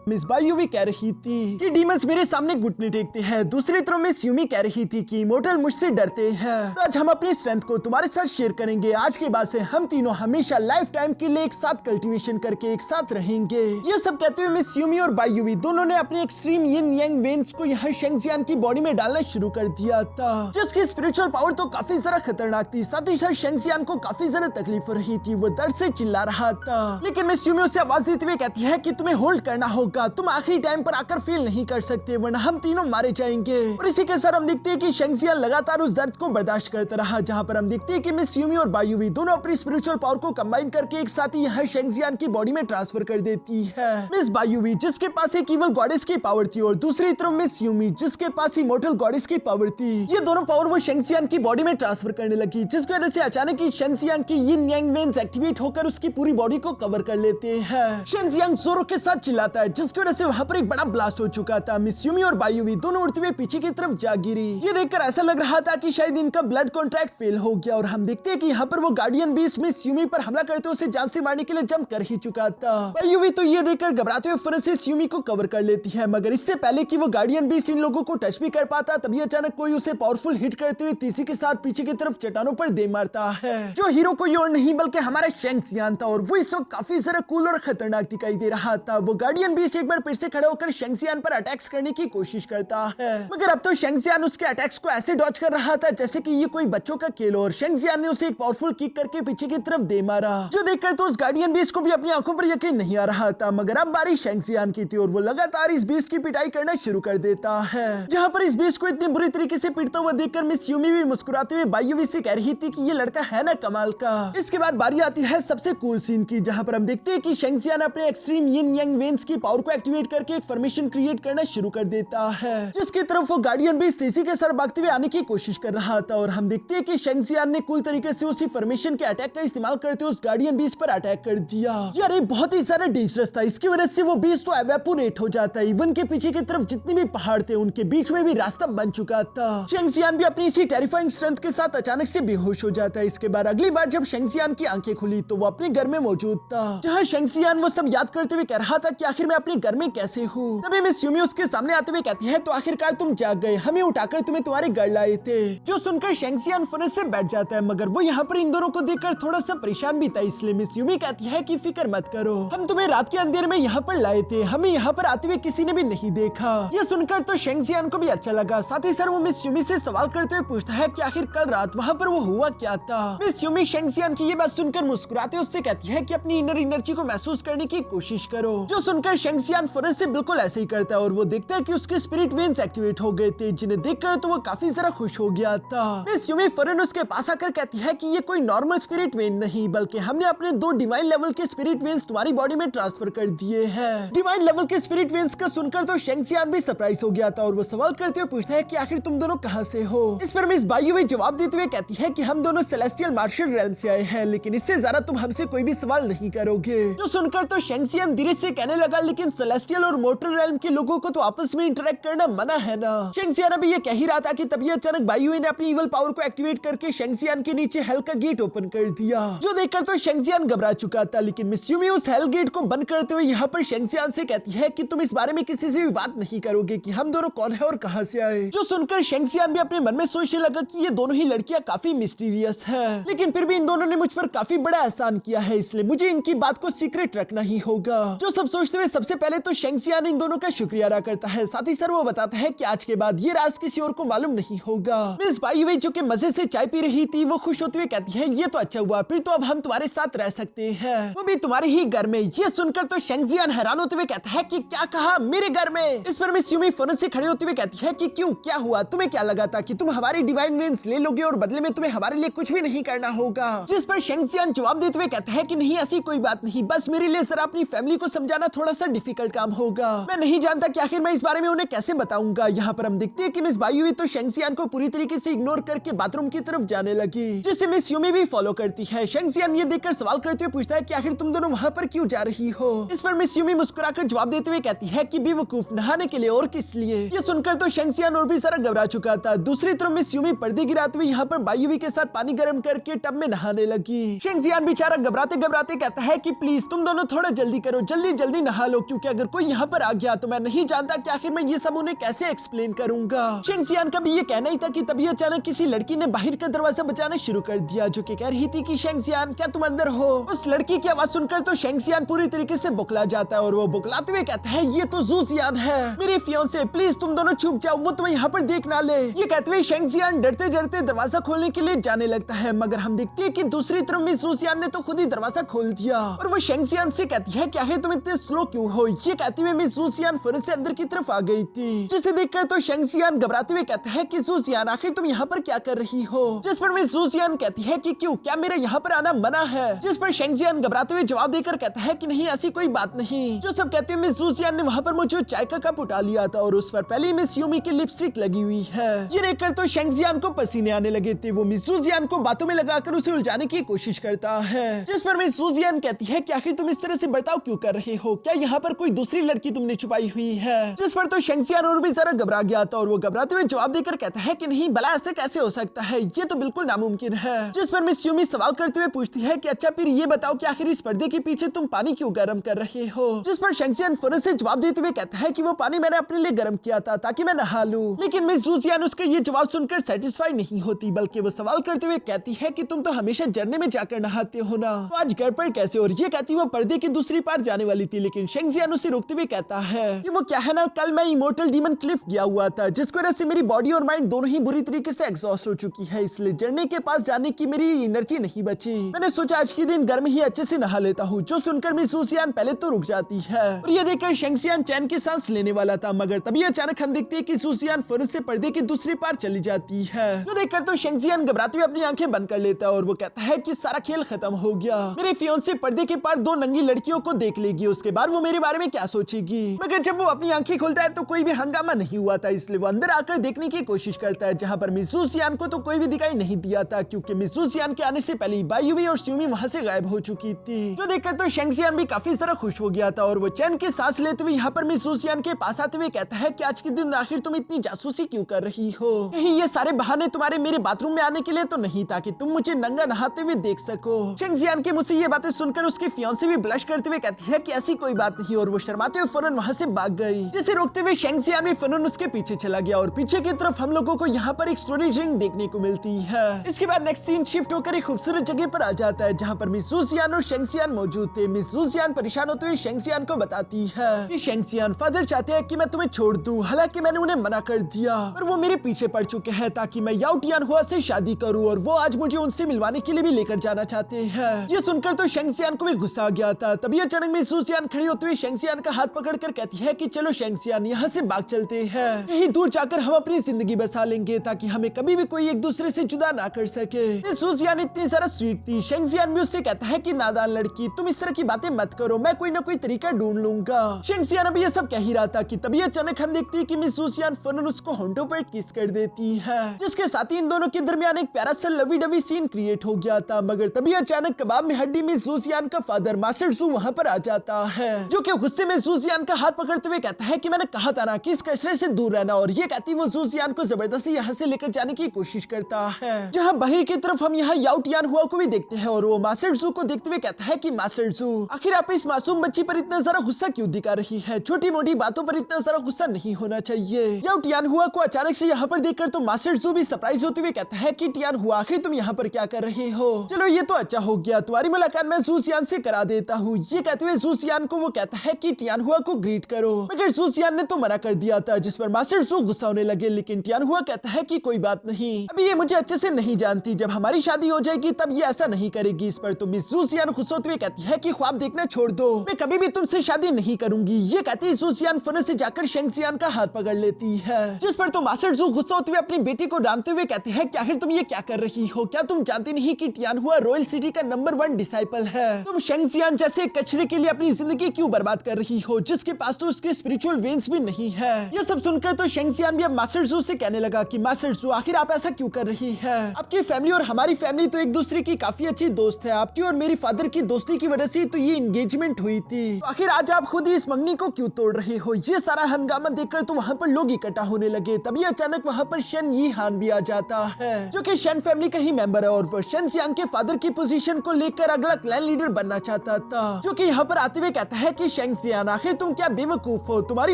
मिस बायुवी कह रही थी कि डीमंस मेरे सामने घुटने टेकते हैं। दूसरी तरफ मिस यूमी कह रही थी कि इमोर्टल मुझसे डरते हैं। आज हम अपनी स्ट्रेंथ को तुम्हारे साथ शेयर करेंगे। आज के बाद से हम तीनों हमेशा लाइफ टाइम के लिए एक साथ कल्टीवेशन करके एक साथ रहेंगे। ये सब कहते हुए मिस यूमी और बायुवी दोनों ने अपने एक्सट्रीम यिन यांग वेन्स को यहाँ शेंगजियान की बॉडी में डालना शुरू कर दिया था, जिसकी स्पिरिचुअल पावर तो काफी ज्यादा खतरनाक थी। साथ ही साथ शेंगजियान को काफी ज्यादा तकलीफ हो रही थी, वो दर्द से चिल्ला रहा था। लेकिन मिस यूमी उसे आवाज देते हुए कहती है कि तुम्हें होल्ड करना होगा, तुम आखिरी टाइम पर आकर फेल नहीं कर सकते वरना हम तीनों मारे जाएंगे। और इसी के साथ हम देखते हैं कि शेंगजियान लगातार उस दर्द को बर्दाश्त करता रहा, जहां पर हम देखते हैं कि मिस यूमी और बायुवी दोनों अपनी स्पिरिचुअल पावर को कंबाइन करके एक साथ ही यहाँ शेंगजियान की बॉडी में ट्रांसफर कर देती है। मिस बायुवी जिसके पास एक इवल गॉडेस की पावर थी और दूसरी तरफ मिस यूमी जिसके पास इमॉर्टल गॉडेस की पावर थी, ये दोनों पावर वो शेंगजियान की बॉडी में ट्रांसफर करने लगी, जिसकी वजह से अचानक ही शेंगजियान की यिन यांग वेन्स एक्टिवेट होकर उसकी पूरी बॉडी को कवर कर लेते हैं। शेंगजियान जोरों के साथ चिल्लाता है, जिसकी वजह से वहां पर एक बड़ा ब्लास्ट हो चुका था। मिस यूमी और बायुवी दोनों उड़ते हुए पीछे की तरफ जा गिरी। ये देखकर ऐसा लग रहा था कि शायद इनका ब्लड कॉन्ट्रैक्ट फेल हो गया। और हम देखते हैं कि यहाँ पर वो गार्डियन बीस्ट मिस यूमी पर हमला करते उसे जान से मारने के लिए जंप कर ही चुका था। बायुवी तो ये देखकर घबराते हुए फौरन से यूमी को कवर कर लेती है, मगर इससे पहले कि वो गार्डियन बीस्ट इन लोगों को टच भी कर पाता, तभी अचानक कोई उसे पावरफुल हिट करते हुए तीसरी के साथ पीछे की तरफ चट्टानों पर दे मारता है। जो हीरो कोई और नहीं बल्कि हमारा शेंगजियान था, और वो इस वक्त काफी ज्यादा कूल और खतरनाक दिखाई दे रहा था। वो गार्डियन बीस्ट एक बार फिर से खड़ा होकर शेंगजियान पर अटैक्स करने की कोशिश करता है, मगर अब तो शेंगजियान उसके अटैक्स को ऐसे डॉज कर रहा था जैसे कि ये कोई बच्चों का खेल हो। और शेंगजियान ने उसे एक पावरफुल किक करके पीछे की तरफ दे मारा, जो देखकर तो उस गार्डियन बीस्ट को भी अपनी आंखों पर यकीन नहीं आ रहा था। मगर अब बारी शेंगजियान की थी और वो लगातार इस बीस्ट की पिटाई करना शुरू कर देता है। जहां पर इस बीस्ट को इतनी बुरी तरीके से पीटता हुआ देखकर मिस यूमी भी मुस्कुराते हुए बायुवी से कह रही थी कि ये लड़का है ना कमाल का। इसके बाद बारी आती है सबसे कूल सीन की, जहां पर हम देखते हैं कि शेंगजियान अपने एक्सट्रीम यिन यांग वेन्स की पावर को एक्टिवेट करके एक फॉर्मेशन क्रिएट करना शुरू कर देता है, जिसकी तरफ वो गार्डियन बीस्ट तेजी के साथ भागते हुए आने की कोशिश कर रहा था। और हम देखते हैं कि शेंगजियान ने कूल तरीके से उसी फॉर्मेशन के अटैक का इस्तेमाल करते हुए उस गार्डियन बीस्ट पर अटैक कर दिया। यार ये बहुत ही ज्यादा डेंजरस था, इसकी वजह से वो बीस्ट तो एवेपोरेट हो जाता है। इवन के पीछे की तरफ जितने भी पहाड़ थे उनके बीच में भी रास्ता बन चुका था। शेंगजियान भी अपनी इसी टेरिफाइंग स्ट्रेंथ के साथ अचानक से बेहोश हो जाता है। इसके बाद अगली बार जब शेंगजियान की आंखें खुली तो वो अपने घर में मौजूद था, जहाँ शेंगजियान वो सब याद करते हुए कह रहा था कि आखिर मैं अपने घर में कैसे हूँ। तभी मिस यूमी उसके सामने आते हुए कहती है, तो आखिरकार तुम जाग गए, हमें उठाकर तुम्हें तुम्हारे घर लाए थे। जो सुनकर शेंगजियान फौरन से बैठ जाता है, मगर वो यहाँ पर इन दोनों को देखकर थोड़ा सा परेशान भी था। इसलिए मिस यूमी कहती है कि फिक्र मत करो, हम तुम्हें रात के अंधेरे में यहाँ पर लाए थे, हमें यहाँ पर आते हुए किसी ने भी नहीं देखा। ये सुनकर तो शेंगजियान को भी अच्छा लगा। साथ ही साथ वो मिस यूमी से सवाल करते हुए पूछता है कि आखिर कल रात वहाँ पर वो हुआ क्या था। मिस यूमी शेंगजियान की ये बात सुनकर मुस्कुराते उससे कहती है कि अपनी इनर एनर्जी को महसूस करने की कोशिश करो। जो सुनकर शेंगजियान फौरन से बिल्कुल ऐसे ही करता है और वो देखता है कि उसके स्पिरिट वेन्स एक्टिवेट हो गए थे, जिन्हें देखकर तो वो काफी ज्यादा खुश हो गया था। मिस यूमी फौरन उसके पास आकर कहती है कि ये कोई नॉर्मल स्पिरिट वेन नहीं, बल्कि हमने अपने 2 डिवाइन लेवल के स्पिरिट वेन्स तुम्हारी बॉडी में ट्रांसफर कर दिए हैं। डिवाइन लेवल के स्पिरिट वेन्स का सुनकर तो शेंगजियान भी सरप्राइज हो गया था और वो सवाल करते हुए पूछता है कि आखिर तुम दोनों कहाँ से हो। इस पर मिस बायुवी जवाब देते हुए कहती है कि हम दोनों सेलेस्टियल मार्शल रेल्म से आए हैं, लेकिन इससे ज्यादा तुम हमसे कोई भी सवाल नहीं करोगे। जो सुनकर तो शेंगजियान धीरे से कहने लगा, लेकिन सेलेस्टियल और मोर्टल रेल्म के लोगों को तो आपस में इंटरेक्ट करना मना है ना। शेंगजियान अभी ये कह ही रहा था कि तभी अचानक बायुवी ने अपनी इवल पावर को एक्टिवेट करके शेंगजियान के नीचे हेल का गेट ओपन कर दिया, जो देखकर तो शेंगजियान घबरा चुका था। लेकिन मिस यूमी उस हेल गेट को बंद करते हुए यहाँ पर शेंगजियान से कहती है कि तुम इस बारे में किसी से भी बात नहीं करोगे कि हम दोनों कौन है और कहां से आए। जो सुनकर शेंगजियान भी अपने मन में सोचने लगा कि ये दोनों ही लड़कियां काफी मिस्टीरियस है, लेकिन फिर भी इन दोनों ने मुझ पर काफी बड़ा एहसान किया है, इसलिए मुझे इनकी बात को सीक्रेट रखना ही होगा। जो सब सोचते हुए सबसे पहले तो शेंगजियान इन दोनों का शुक्रिया अदा करता है। साथ ही सर वो बताता है कि आज के बाद ये राज किसी और को मालूम नहीं होगा। मिस बायुवी जो कि मजे से चाय पी रही थी, वो खुश होते हुए कहती है, ये तो अच्छा हुआ, फिर तो अब हम तुम्हारे साथ रह सकते हैं, वो भी तुम्हारे ही घर में। ये सुनकर तो शेंगजियान हैरान होते हुए कहता है कि क्या कहा, मेरे घर में। इस पर मिस यूमी फौरन से खड़े होते हुए कहती है कि क्यों, क्या हुआ, तुम्हें क्या लगा था कि तुम हमारी डिवाइन वेन्स ले लोगे और बदले में तुम्हें हमारे लिए कुछ भी नहीं करना होगा। जिस पर शेंगजियान जवाब देते हुए कहता है कि नहीं, ऐसी कोई बात नहीं, बस मेरे लिए जरा अपनी फैमिली को समझाना थोड़ा सा डिफिकल्ट काम होगा। मैं नहीं जानता कि आखिर मैं इस बारे में उन्हें कैसे बताऊंगा। यहाँ पर हम देखते हैं कि मिस बायुवी तो शेंगजियान को पूरी तरीके से इग्नोर करके बाथरूम की तरफ जाने लगी, जिसे मिस यूमी भी फॉलो करती है। शेंगजियान ये देखकर सवाल करते हुए पूछता है कि आखिर तुम दोनों वहाँ पर क्यों जा रही हो। इस पर मिस यूमी मुस्कुराकर जवाब देते हुए कहती है कि बेवकूफ, नहाने के लिए और किस लिए। ये सुनकर तो शेंगजियान और भी सारा घबरा चुका था। दूसरी तरफ मिस यूमी पर्दे गिराते हुए यहाँ पर बायुवी के साथ पानी गर्म करके टब में नहाने लगी। शेंगजियान बेचारा घबराते घबराते कहता है कि प्लीज तुम दोनों थोड़ा जल्दी करो, जल्दी जल्दी नहा लो, क्योंकि अगर कोई यहाँ पर आ गया तो मैं नहीं जानता कि आखिर मैं ये सब उन्हें कैसे एक्सप्लेन करूंगा। शेंगजियान का भी ये कहना ही था कि तभी अचानक किसी लड़की ने बाहर का दरवाजा बजाना शुरू कर दिया, जो कि कह रही थी कि शेंगजियान क्या तुम अंदर हो। उस लड़की की आवाज सुनकर तो शेंगजियान पूरी तरीके से बुकला जाता है और वो बुकलाते हुए कहता है ये तो ज़ूज़ियान है, मेरी फियांसे, प्लीज तुम दोनों छुप जाओ, वो तुम्हें यहाँ पर देख ना ले। ये कहते हुए शेंगजियान डरते डरते दरवाजा खोलने के लिए जाने लगता है, मगर हम देखते हैं कि दूसरी तरफ मिस ज़ूज़ियान ने तो खुद ही दरवाजा खोल दिया और वो शेंगजियान से कहती है क्या है तुम इतने स्लो क्यों हो। ये कहते हुए मिस ज़ूज़ियान फौरन से अंदर की तरफ आ गई थी, जिसे देखकर तो शेंगजियान घबराते हुए कहता है कि ज़ूज़ियान आखिर तुम यहाँ पर क्या कर रही हो। जिस पर मिस ज़ूज़ियान कहती है कि क्यों, क्या मेरा यहाँ पर आना मना है। जिस पर शेंगजियान घबराते हुए जवाब देकर कहता है कि नहीं ऐसी कोई बात नहीं। जो सब कहते हुए मिस ज़ूज़ियान ने वहाँ पर मौजूद चाय का कप उठा लिया था और उस पर पहले मिस यूमी की लिपस्टिक लगी हुई है। ये देखकर तो शेंगजियान को पसीने आने लगे थे। वो मिस ज़ूज़ियान को बातों में लगाकर उसे उलझाने की कोशिश करता है, जिस पर मिस ज़ूज़ियान कहती है कि आखिर तुम इस तरह से बर्ताव क्यों कर रहे हो, क्या यहाँ पर कोई दूसरी लड़की तुमने छुपाई हुई है। जिस पर तो शेंगजियान और भी जरा घबरा गया था और वो घबराते हुए जवाब देकर कहता है कि नहीं, भला ऐसे कैसे हो सकता है, ये तो बिल्कुल नामुमकिन है। जिस पर मिस यूमी सवाल करते हुए पूछती है कि अच्छा फिर ये बताओ कि आखिर इस पर्दे के पीछे तुम पानी क्यों गर्म कर रहे हो। जिस पर शेंगजियान फौरन से जवाब देते हुए कहता है कि वो पानी मैंने अपने लिए गर्म किया था ताकि मैं नहा लूं। लेकिन मिस ज़ूज़ियान उसका ये जवाब सुनकर सेटिस्फाई नहीं होती, बल्कि वो सवाल करते हुए कहती है कि तुम तो हमेशा झरने में जाकर नहाते हो ना, तो आज घर पर कैसे। और ये कहती वो पर्दे की दूसरी पार जाने वाली थी, लेकिन शेंगजियान उसे रोकते हुए कहता है कि वो क्या है ना, कल मैं इमोर्टल डीमन क्लिफ गया हुआ था, जिसकी वजह से मेरी बॉडी और माइंड दोनों ही बुरी तरीके से एग्जॉस्ट हो चुकी है, इसलिए झरने के पास जाने की मेरी एनर्जी नहीं बची। मैंने सोचा आज के दिन घर में ही अच्छे से नहा लेता हूँ। जो सुनकर मिस ज़ूज़ियान पहले तो रुक जाती है और ये देखकर शेंगजियान चैन की सांस लेने वाला था, मगर तभी अचानक हम देखते हैं कि ज़ूज़ियान फौरन से पर्दे की दूसरी पार चली जाती है। जो देखकर तो शेंगजियान घबराते हुए अपनी आंखें बंद कर लेता है और वो कहता है कि सारा खेल खत्म हो गया, मेरे फियांसे पर्दे के पार दो नंगी लड़कियों को देख लेगी, उसके बाद वो मेरे बारे में क्या सोचेगी। मगर जब वो अपनी आंखें खोलता है तो कोई भी हंगामा नहीं हुआ था, इसलिए वो अंदर आकर देखने की कोशिश करता है, जहाँ पर मिस ज़ूज़ियान को तो कोई भी दिखाई नहीं दिया था, क्योंकि मिस ज़ूज़ियान के आने से पहले बायुवी और यूमी वहाँ से गायब हो चुकी थी। जो देखकर तो शेंगजियान भी काफी सारा खुश हो गया था और वो चैन की सांस लेते हुए यहाँ पर मिस ज़ूज़ियान के पास आते हुए कहता है कि आज के दिन आखिर तुम इतनी जासूसी क्यों कर रही हो। कहीं ये सारे बहाने तुम्हारे मेरे बाथरूम में आने के लिए तो नहीं, ताकि तुम मुझे नंगा नहाते हुए देख सको। शेंगजियान के मुंह से ये बातें सुनकर उसके फियांसे भी ब्लश करते हुए कहती है कि ऐसी कोई बात नहीं, और वो शर्माते हुए फौरन वहाँ से भाग गई। जिसे रोकते हुए शेंगजियान भी फौरन उसके पीछे चला गया और पीछे की तरफ हम लोगों को यहाँ पर एक स्टोरेज रिंग देखने को मिलती है। इसके बाद नेक्स्ट सीन शिफ्ट होकर एक खूबसूरत जगह पर आ जाता है, जहाँ पर मिस ज़ूज़ियान और शेंगजियान मौजूद थे। मिस ज़ूज़ियान परेशान होते हुए शेंगजियान को बताती है कि शेंगजियान, फादर चाहते हैं कि मैं तुम्हें छोड़ दूं, हालांकि मैंने उन्हें मना कर दिया और वो मेरे पीछे पड़ चुके हैं ताकि मैं याओ टियानहुआ से शादी करूं, और वो आज मुझे उनसे मिलवाने के लिए भी लेकर जाना चाहते हैं। ये सुनकर तो शेंगजियान को भी गुस्सा आ गया था। तभी अचानक मिस ज़ूज़ियान खड़ी होते हुए शेंगजियान का हाथ पकड़कर कहती है कि चलो शेंगजियान, यहाँ से भाग चलते हैं, कहीं दूर जाकर हम अपनी जिंदगी बसा लेंगे ताकि हमें कभी भी कोई एक दूसरे से जुदा ना कर सके। मिस ज़ूज़ियान इतनी सारा स्वीट थी। शेंगजियान भी उससे कहता है कि नादान लड़की, तुम इस तरह की बातें मत करो, मैं कोई ना कोई तरीका ढूंढ लूंगा। शेंगजियान अभी ये सब कह ही रहा था कि तभी अचानक हम देखते हैं कि मिस ज़ूज़ियान फौरन उसको होंठों पर किस कर देती है, जिसके साथ ही इन दोनों के दरमियान एक प्यारा सा लवी डवी सीन क्रिएट हो गया था। मगर तभी अचानक कबाब में हड्डी मिस ज़ूज़ियान का फादर मास्टर ज़ू वहाँ पर आ जाता है, जो कि गुस्से में ज़ूज़ियान का हाथ पकड़ते हुए कहता है कि मैंने कहा था ना कि इस कचरे से दूर रहना, और ये कहती वो ज़ूज़ियान को जबरदस्ती यहाँ से लेकर जाने की कोशिश करता है। जहाँ बाहर की तरफ हम यहाँ याओ टियानहुआ को भी देखते हैं और वो मास्टर ज़ू को देखते हुए कहता है कि मास्टर ज़ू, आखिर आप इस मासूम बच्ची पर इतना सारा गुस्सा क्यों दिखा रही है, छोटी मोटी बातों पर इतना सारा गुस्सा नहीं होना चाहिए। याओ टियानहुआ को अचानक से यहाँ पर देखकर तो मास्टर ज़ू भी सरप्राइज होते हुए कहता है कि टियानहुआ, आखिर तुम यहाँ पर क्या कर रहे हो। चलो ये तो अच्छा हो गया, तुम्हारी मुलाकात मैं ज़ूज़ियान से करा देता हूँ। ये कहते हुए ज़ूज़ियान को वो कहता है कि टियानहुआ को ग्रीट करो, मगर ज़ूज़ियान ने तो मना कर दिया था, जिस पर मास्टर ज़ू गुस्सा होने लगे। लेकिन टियानहुआ कहता है कि कोई बात नहीं, अभी ये मुझे अच्छे से नहीं जानती, जब हमारी शादी हो जाएगी तब ये ऐसा नहीं करेगी। इस पर तो मिस ज़ूज़ियान गुस्सा होते हुए कहती है कि ख्वाब देखना छोड़ दो, मैं कभी भी तुमसे शादी नहीं करूंगी। ये कहती ज़ूज़ियान फौरन से जाकर शेंगजियान का हाथ पकड़ लेती है, जिस पर तो मास्टर ज़ू गुस्सा होते हुए अपनी बेटी को डांटते हुए कहते हैं कि आखिर तुम ये क्या कर रही हो, क्या तुम जानती नहीं कि टियानहुआ रॉयल सिटी का नंबर 1 डिसाइपल है, तुम शेंगजियान जैसे कचरे के लिए अपनी जिंदगी क्यों बर्बाद बात कर रही हो, जिसके पास तो उसके स्पिरिचुअल वेन्स भी नहीं है। ये सब सुनकर तो शेंगजियान भी अब मास्टर जू से कहने लगा कि मास्टर जू आखिर आप ऐसा क्यों कर रही है? आपकी फैमिली और हमारी फैमिली तो एक दूसरे की काफी अच्छी दोस्त है। आपकी और मेरी फादर की दोस्ती की वजह से तो ये एंगेजमेंट हुई थी, तो आखिर आज आप खुद ही इस मंगनी को क्यों तोड़ रहे हो? ये सारा हंगामा देखकर तो वहाँ पर लोग इकट्ठा होने लगे। तभी अचानक वहाँ पर शन यी हान भी आ जाता है, जो कि शन फैमिली का ही मेंबर है और वो शेंगजियांग के फादर की पोजीशन को लेकर अगला क्लैन लीडर बनना चाहता था। जो कि यहाँ पर आते हुए कहता है कि शेंगजियान आखिर तुम क्या बेवकूफ हो, तुम्हारी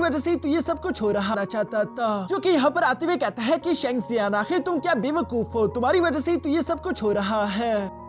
वजह से तो ये सब कुछ हो रहा चाहता था। जो कि यहाँ पर आते हुए कहता है कि शेंगजियान आखिर तुम क्या बेवकूफ हो, तुम्हारी वजह से तो ये सब कुछ हो रहा है।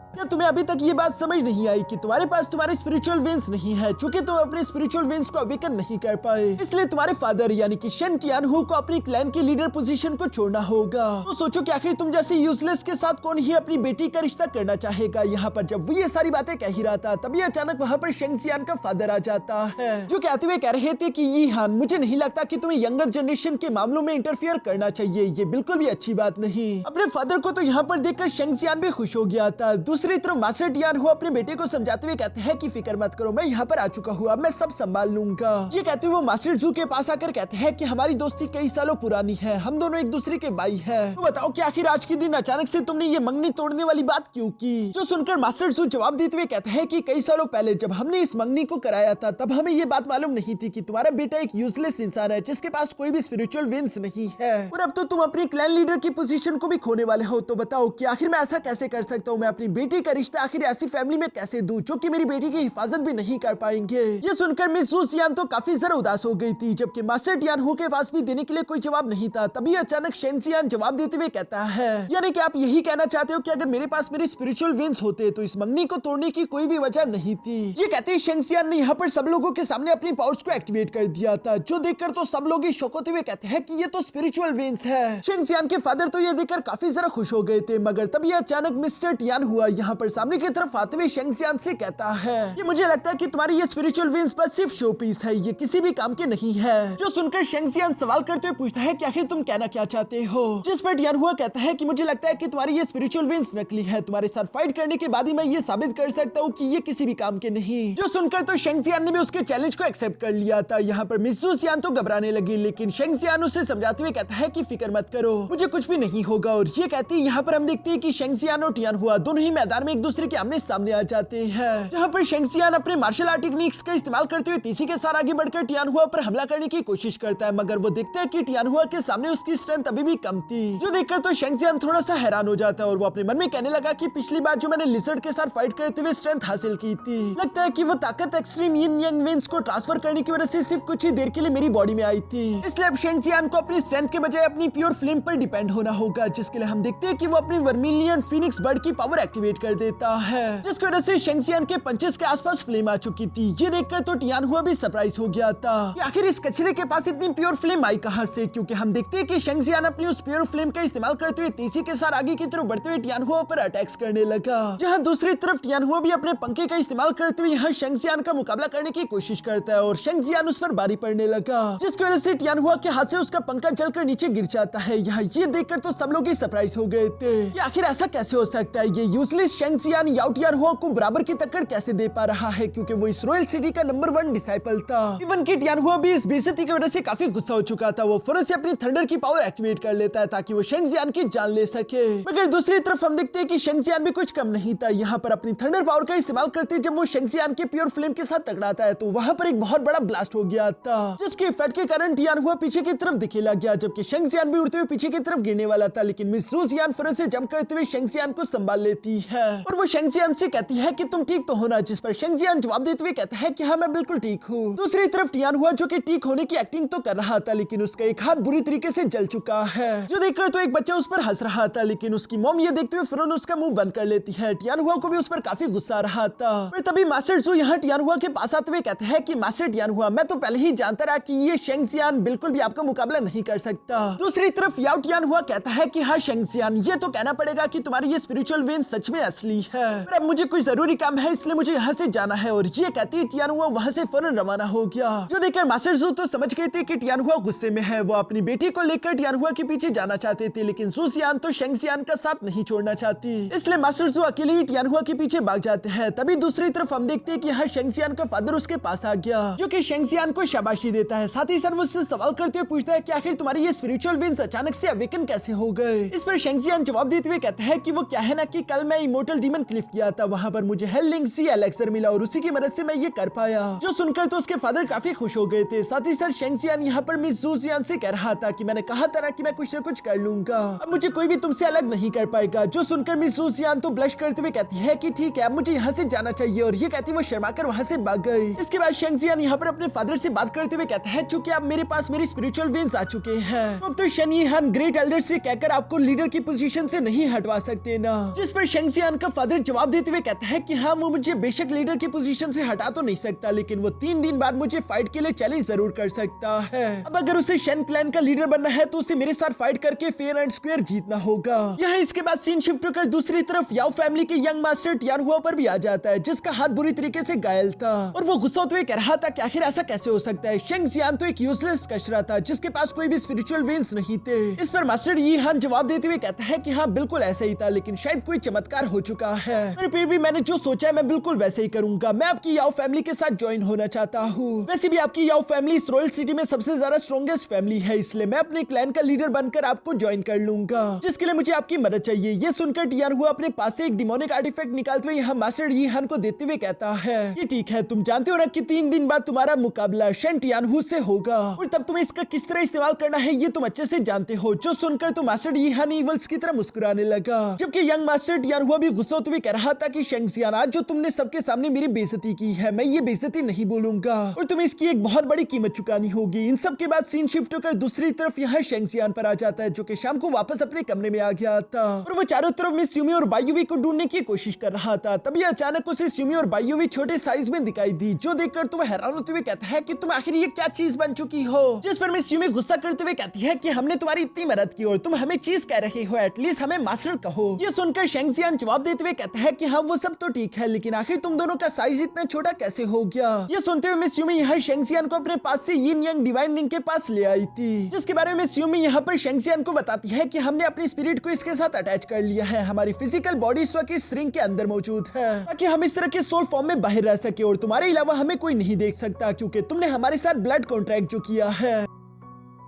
क्या तुम्हें अभी तक ये बात समझ नहीं आई कि तुम्हारे पास तुम्हारे स्पिरिचुअल वेन्स नहीं है, क्योंकि तुम अपने स्पिरिचुअल वेन्स को अवेकन नहीं कर पाए, इसलिए तुम्हारे फादर यानी कि शन टियानहू को अपनी क्लैन की लीडर पोजीशन को छोड़ना होगा। तो सोचो कि आखिर तुम जैसे यूजलेस के साथ कौन ही अपनी बेटी का रिश्ता करना चाहेगा। यहाँ पर जब वो ये सारी बातें कह ही रहा था, तभी अचानक वहाँ पर शेंगजियान का फादर आ जाता है, जो कहते हुए कह रहे थे कि यी हान, मुझे नहीं लगता कि तुम्हें यंगर जनरेशन के मामलों में इंटरफियर करना चाहिए, ये बिल्कुल भी अच्छी बात नहीं। अपने फादर को तो यहाँ पर देखकर शेंगजियान भी खुश हो गया था। दूसरी तरफ मास्टर टियानहू अपने बेटे को समझाते हुए कहते हैं कि फिक्र मत करो, मैं यहाँ पर आ चुका हूँ, अब मैं सब संभाल लूंगा। ये कहते हुए वो मास्टर जू के पास आकर कहते हैं कि हमारी दोस्ती कई सालों पुरानी है, हम दोनों एक दूसरे के भाई हैं। तो बताओ कि आखिर आज के दिन अचानक से तुमने ये मंगनी तोड़ने वाली बात क्यों की? जो सुनकर मास्टर जू जवाब देते हुए कहते हैं कि कई सालों पहले जब हमने इस मंगनी को कराया था, तब हमें ये बात मालूम नहीं थी कि तुम्हारा बेटा एक यूजलेस इंसान है, जिसके पास कोई भी स्पिरिचुअल वेन्स नहीं है, और अब तो तुम अपनी क्लैन लीडर की पोजीशन को भी खोने वाले हो। तो बताओ कि आखिर मैं ऐसा कैसे कर सकता हूँ? मैं अपनी बेटी का रिश्ता आखिर ऐसी फैमिली में कैसे दूं जो कि मेरी बेटी की हिफाजत भी नहीं कर पाएंगे? ये सुनकर मिस जू सियान तो काफी जरा उदास हो गई थी, जबकि मास्टर टियानहू के पास भी देने के लिए कोई जवाब नहीं था। तभी अचानक शेंगजियान जवाब देते हुए कहता है, यानी कि आप यही कहना चाहते हो कि अगर मेरे पास मेरे स्पिरिचुअल वेन्स होते तो इस मंगनी को तोड़ने की कोई भी वजह नहीं थी। ये कहते ही शेंगजियान ने यहाँ पर सब लोगों के सामने अपनी पावर्स को एक्टिवेट कर दिया था, जो देखकर तो सब लोग शौक होते हुए कहते हैं कि ये तो स्पिरिचुअल वेन्स है। शेंगजियान के फादर तो ये देखकर काफी जरा खुश हो गए थे, मगर तभी अचानक मिस्टर टियानहू यहाँ पर सामने की तरफ आते हुए शेंगजियान से कहता है, ये मुझे लगता है कि तुम्हारी ये स्पिरिचुअल वेन्स बस सिर्फ शो पीस है, ये किसी भी काम के नहीं है। जो सुनकर शेंगजियान सवाल करते हुए पूछता है कि आखिर तुम कहना क्या चाहते हो? जिस पर टियानहू कहता है कि मुझे लगता है कि तुम्हारी ये स्पिरिचुअल वेन्स नकली है, तुम्हारे साथ फाइट करने के बाद ही मैं ये साबित कर सकता हूँ कि ये किसी भी काम के नहीं। जो सुनकर तो शेंगजियान ने भी उसके चैलेंज को एक्सेप्ट कर लिया था। यहाँ पर मिस जू सियान तो घबराने लगी, लेकिन शेंगजियान उसे समझाते हुए कहता है कि फिक्र मत करो, मुझे कुछ भी नहीं होगा। और ये कहते ही यहाँ पर हम देखते हैं कि शेंगजियान और टियानहू दोनों ही मैदान में एक दूसरे के आमने सामने आ जाते हैं, जहाँ पर शेंगजियान अपने मार्शल आर्ट टेक्निक्स का इस्तेमाल करते हुए तीसी के साथ आगे बढ़कर टियानहुआ पर हमला करने की कोशिश करता है, मगर वो देखते हैं कि टियानहुआ के सामने उसकी स्ट्रेंथ अभी भी कम थी। जो देखकर तो शेंगजियान थोड़ा सा हैरान हो जाता है और वो अपने मन में कहने लगा कि पिछली बार जो मैंने लिजर्ड के साथ फाइट करते हुए स्ट्रेंथ हासिल की थी, लगता है कि वो ताकत एक्सट्रीम यिन यांग वेन्स को ट्रांसफर करने की वजह से सिर्फ कुछ ही देर के लिए मेरी बॉडी में आई थी। इसलिए अब शेंगजियान को अपनी स्ट्रेंथ के बजाय अपनी प्योर फ्लेम पर डिपेंड होना होगा, जिसके लिए हम देखते हैं कि वो अपनी वर्मिलियन फिनिक्स बर्ड की पावर एक्टिवेट कर देता है, जिसकी वजह से शेंगजियान के पंचेस के आसपास फ्लेम आ चुकी थी। ये देखकर तो टियानहुआ भी सरप्राइज हो गया था कि आखिर इस कचरे के पास इतनी प्योर फ्लेम आई कहां से, क्योंकि हम देखते हैं कि शेंगजियान अपनी उस प्योर फ्लेम का इस्तेमाल करते हुए तीसी के साथ आगे की तरफ बढ़ते हुए टियानहुआ पर अटैक्स करने लगा, जहां दूसरी तरफ टियानहुआ भी अपने पंखे का इस्तेमाल करते हुए यहाँ शेंगजियान का मुकाबला करने की कोशिश करता है और शेंगजियान उस पर भारी पड़ने लगा, जिसकी वजह से टियानहुआ के हाथ से उसका पंखा जलकर नीचे गिर जाता है। यहाँ ये देखकर तो सब लोग ही सरप्राइज हो गए थे कि आखिर ऐसा कैसे हो सकता है, ये यूजलेस शेंगजियान याओ टियानहुआ को बराबर की टक्कर कैसे दे पा रहा है, क्योंकि वो इस रॉयल सिटी का नंबर 1 डिसाइपल था। इवन कि टियानहुआ भी इस बेइज्जती की वजह से काफी गुस्सा हो चुका था। वो फौरन से अपनी थंडर की पावर एक्टिवेट कर लेता है ताकि वो शेंगजियान की जान ले सके, मगर दूसरी तरफ हम देखते हैं कि शेंगजियान भी कुछ कम नहीं था। यहाँ पर अपनी थंडर पावर का इस्तेमाल करते जब वो शेंगजियान के प्योर फ्लेम के साथ टकराता है, तो वहाँ पर एक बहुत बड़ा ब्लास्ट हो गया था, जिसके इफेक्ट के कारण टियानहुआ पीछे की तरफ दिखे लग गया, जबकि शेंगजियान भी उड़ते हुए पीछे की तरफ गिरने वाला था। लेकिन मिस जू सियान फौरन से जंप करते हुए शेंगजियान को संभाल लेती है और वो शेंगजियान से कहती है कि तुम ठीक तो हो ना, जिस पर शेंगजियान जवाब देते हुए कहता है कि हाँ मैं बिल्कुल ठीक हूँ। दूसरी तरफ टियानहुआ जो कि ठीक होने की एक्टिंग तो कर रहा था, लेकिन उसका एक हाथ बुरी तरीके से जल चुका है, जो देखकर तो एक बच्चा उस पर हंस रहा था, लेकिन उसकी मॉम ये देखते हुए फौरन उसका मुंह बंद कर लेती है। टियानहुआ को भी उस पर काफी गुस्सा आ रहा था। और तभी मास्टर जू यहाँ टियानहुआ के पास आते हुए कहते हैं कि मास्टर टियानहुआ, मैं तो पहले ही जानता रहा कि ये शेंगजियान बिल्कुल भी आपका मुकाबला नहीं कर सकता। दूसरी तरफ याओ टियानहुआ कहता है कि हाँ शेंगजियान, ये तो कहना पड़ेगा कि तुम्हारी ये स्पिरिचुअल वेन सच में असली है। पर अब मुझे कुछ जरूरी काम है, इसलिए मुझे यहाँ से जाना है। और ये कहती है टियानहुआ वहाँ से फौरन रवाना हो गया। जो देखकर मास्टर जू तो समझ गए थे कि टियानहुआ गुस्से में है। वो अपनी बेटी को लेकर टियानहुआ के पीछे जाना चाहते थे, लेकिन जूसियान तो शेंगजियान का साथ नहीं छोड़ना चाहती। इसलिए मास्टर जू अकेले ही टियानहुआ के पीछे भाग जाते हैं। तभी दूसरी तरफ हम देखते हैं कि यहाँ शेंगजियान का फादर उसके पास आ गया, जो कि शेंगजियान को शाबाशी देता है। साथ ही सर उससे सवाल करते हुए पूछता है कि आखिर तुम्हारी ये स्पिरिचुअल विंग्स अचानक से अवेकन कैसे हो गए। इस पर शेंगजियान जवाब देते हुए कहता है कि वो क्या है ना कि कल मैं इमोर्टल डीमन क्लिफ किया था, वहाँ पर मुझे हेल लिंक सी एलेक्सर मिला और उसी की मदद से मैं ये कर पाया। जो सुनकर तो उसके फादर काफी खुश हो गए थे। साथ ही सर शेंगजियान यहाँ पर मिस जूजियान से कह रहा था कि मैंने कहा था ना कि मैं कुछ न कुछ कर लूंगा, अब मुझे कोई भी तुमसे अलग नहीं कर पाएगा। जो सुनकर मिस जूजियान तो ब्लश करते हुए कहती है कि ठीक है, अब मुझे यहाँ से जाना चाहिए। और ये कहती वो शर्माकर वहाँ से भाग गई। इसके बाद शेंगजियान यहाँ पर अपने फादर से बात करते हुए कहता है चूंकि अब मेरे पास मेरी स्पिरिचुअल विंग्स आ चुके हैं, तो अब तो शन यीहान ग्रेट एल्डर से कहकर आपको लीडर की पोजीशन से नहीं हटवा सकते ना। जिस पर शेंगजियान का फादर जवाब देते हुए कहता है कि हाँ, वो मुझे बेशक लीडर की पोजीशन से हटा तो नहीं सकता, लेकिन वो 3 दिन बाद मुझे फाइट के लिए चैलेंज जरूर कर सकता है। अब अगर उसे शन क्लैन का लीडर बनना है तो उसे मेरे साथ फाइट करके फेयर एंड स्क्वायर जीतना होगा। यहाँ इसके बाद सीन शिफ्ट होकर दूसरी तरफ याओ फैमिली के यंग मास्टर टियानहुआ पर भी आ जाता है, जिसका हाथ बुरी तरीके से घायल था। और वो गुस्सा होते हुए कह रहा था कि आखिर ऐसा कैसे हो सकता है। शेंगजियान तो एक यूजलेस कचरा था जिसके पास कोई भी स्पिरिचुअल विंग्स नहीं थे। इस पर मास्टर यीहान जवाब देते हुए कहता है कि हाँ बिल्कुल ऐसा ही था, लेकिन शायद कोई चमत्कार हो चुका है। पर फिर भी मैंने जो सोचा है मैं बिल्कुल वैसे ही करूंगा। मैं आपकी याओ फैमिली के साथ ज्वाइन होना चाहता हूँ। वैसे भी आपकी याओ फैमिली इस रॉयल सिटी में सबसे ज्यादा स्ट्रॉन्गेस्ट फैमिली है, इसलिए मैं अपने क्लैन का लीडर बनकर आपको ज्वाइन कर लूंगा, जिसके लिए मुझे आपकी मदद चाहिए। ये सुनकर टियानहुआ अपने पास से एक डिमोनिक आर्टिफैक्ट निकालते हुए यहाँ मास्टर यीहान को देते हुए कहता है कि ठीक है, तुम जानते हो ना कि 3 दिन बाद तुम्हारा मुकाबला शन टियानहु से होगा और तब तुम्हें इसका किस तरह इस्तेमाल करना है ये तुम अच्छे से जानते हो। जो सुनकर तो मास्टर यीहान इवल्स की तरह मुस्कुराने लगा, जबकि यंग मास्टर टियानहुआ भी गुस्सा होते हुए कह रहा था कि शेंगजियान, आज जो तुमने सबके सामने मेरी बेइज्जती की है, मैं ये बेइज्जती नहीं बोलूंगा और तुम्हें इसकी एक बहुत बड़ी कीमत चुकानी होगी। इन सब के बाद सीन शिफ्ट होकर दूसरी तरफ यहाँ शेंगजियान पर आ जाता है, जो कि शाम को वापस अपने कमरे में आ गया था और वो चारों तरफ में स्यूमी और बायुवी को ढूंढने की कोशिश कर रहा था। तभी अचानक उसे स्यूमी और बायुवी छोटे साइज में दिखाई दी, जो देखकर तो वह हैरान होते हुए कहता है कि तुम आखिर ये क्या चीज बन चुकी हो। जिस पर मिस स्यूमी गुस्सा करते हुए कहती है कि हमने तुम्हारी इतनी मदद की और तुम हमें चीज कह रहे हो, एटलीस्ट हमें मास्टर कहो। ये सुनकर शेंगजियान जवाब देते हुए कहता है कि हाँ वो सब तो ठीक है, लेकिन आखिर तुम दोनों का साइज इतना छोटा कैसे हो गया। ये सुनते हुए मिस स्यूमी यहाँ शेंगजियान को अपने पास से यिन यांग डिवाइन रिंग के पास ले आई थी, जिसके बारे में स्यूमी यहाँ पर शेंगजियान को बताती है कि हमने अपनी स्पिरिट को इसके साथ अटैच कर लिया है। हमारी फिजिकल बॉडी इस वक्त इस रिंग के अंदर मौजूद है, ताकि हम इस तरह के सोल फॉर्म में बाहर रह सके और तुम्हारे अलावा हमें कोई नहीं देख सकता, क्योंकि तुमने हमारे साथ ब्लड कॉन्ट्रैक्ट जो किया है।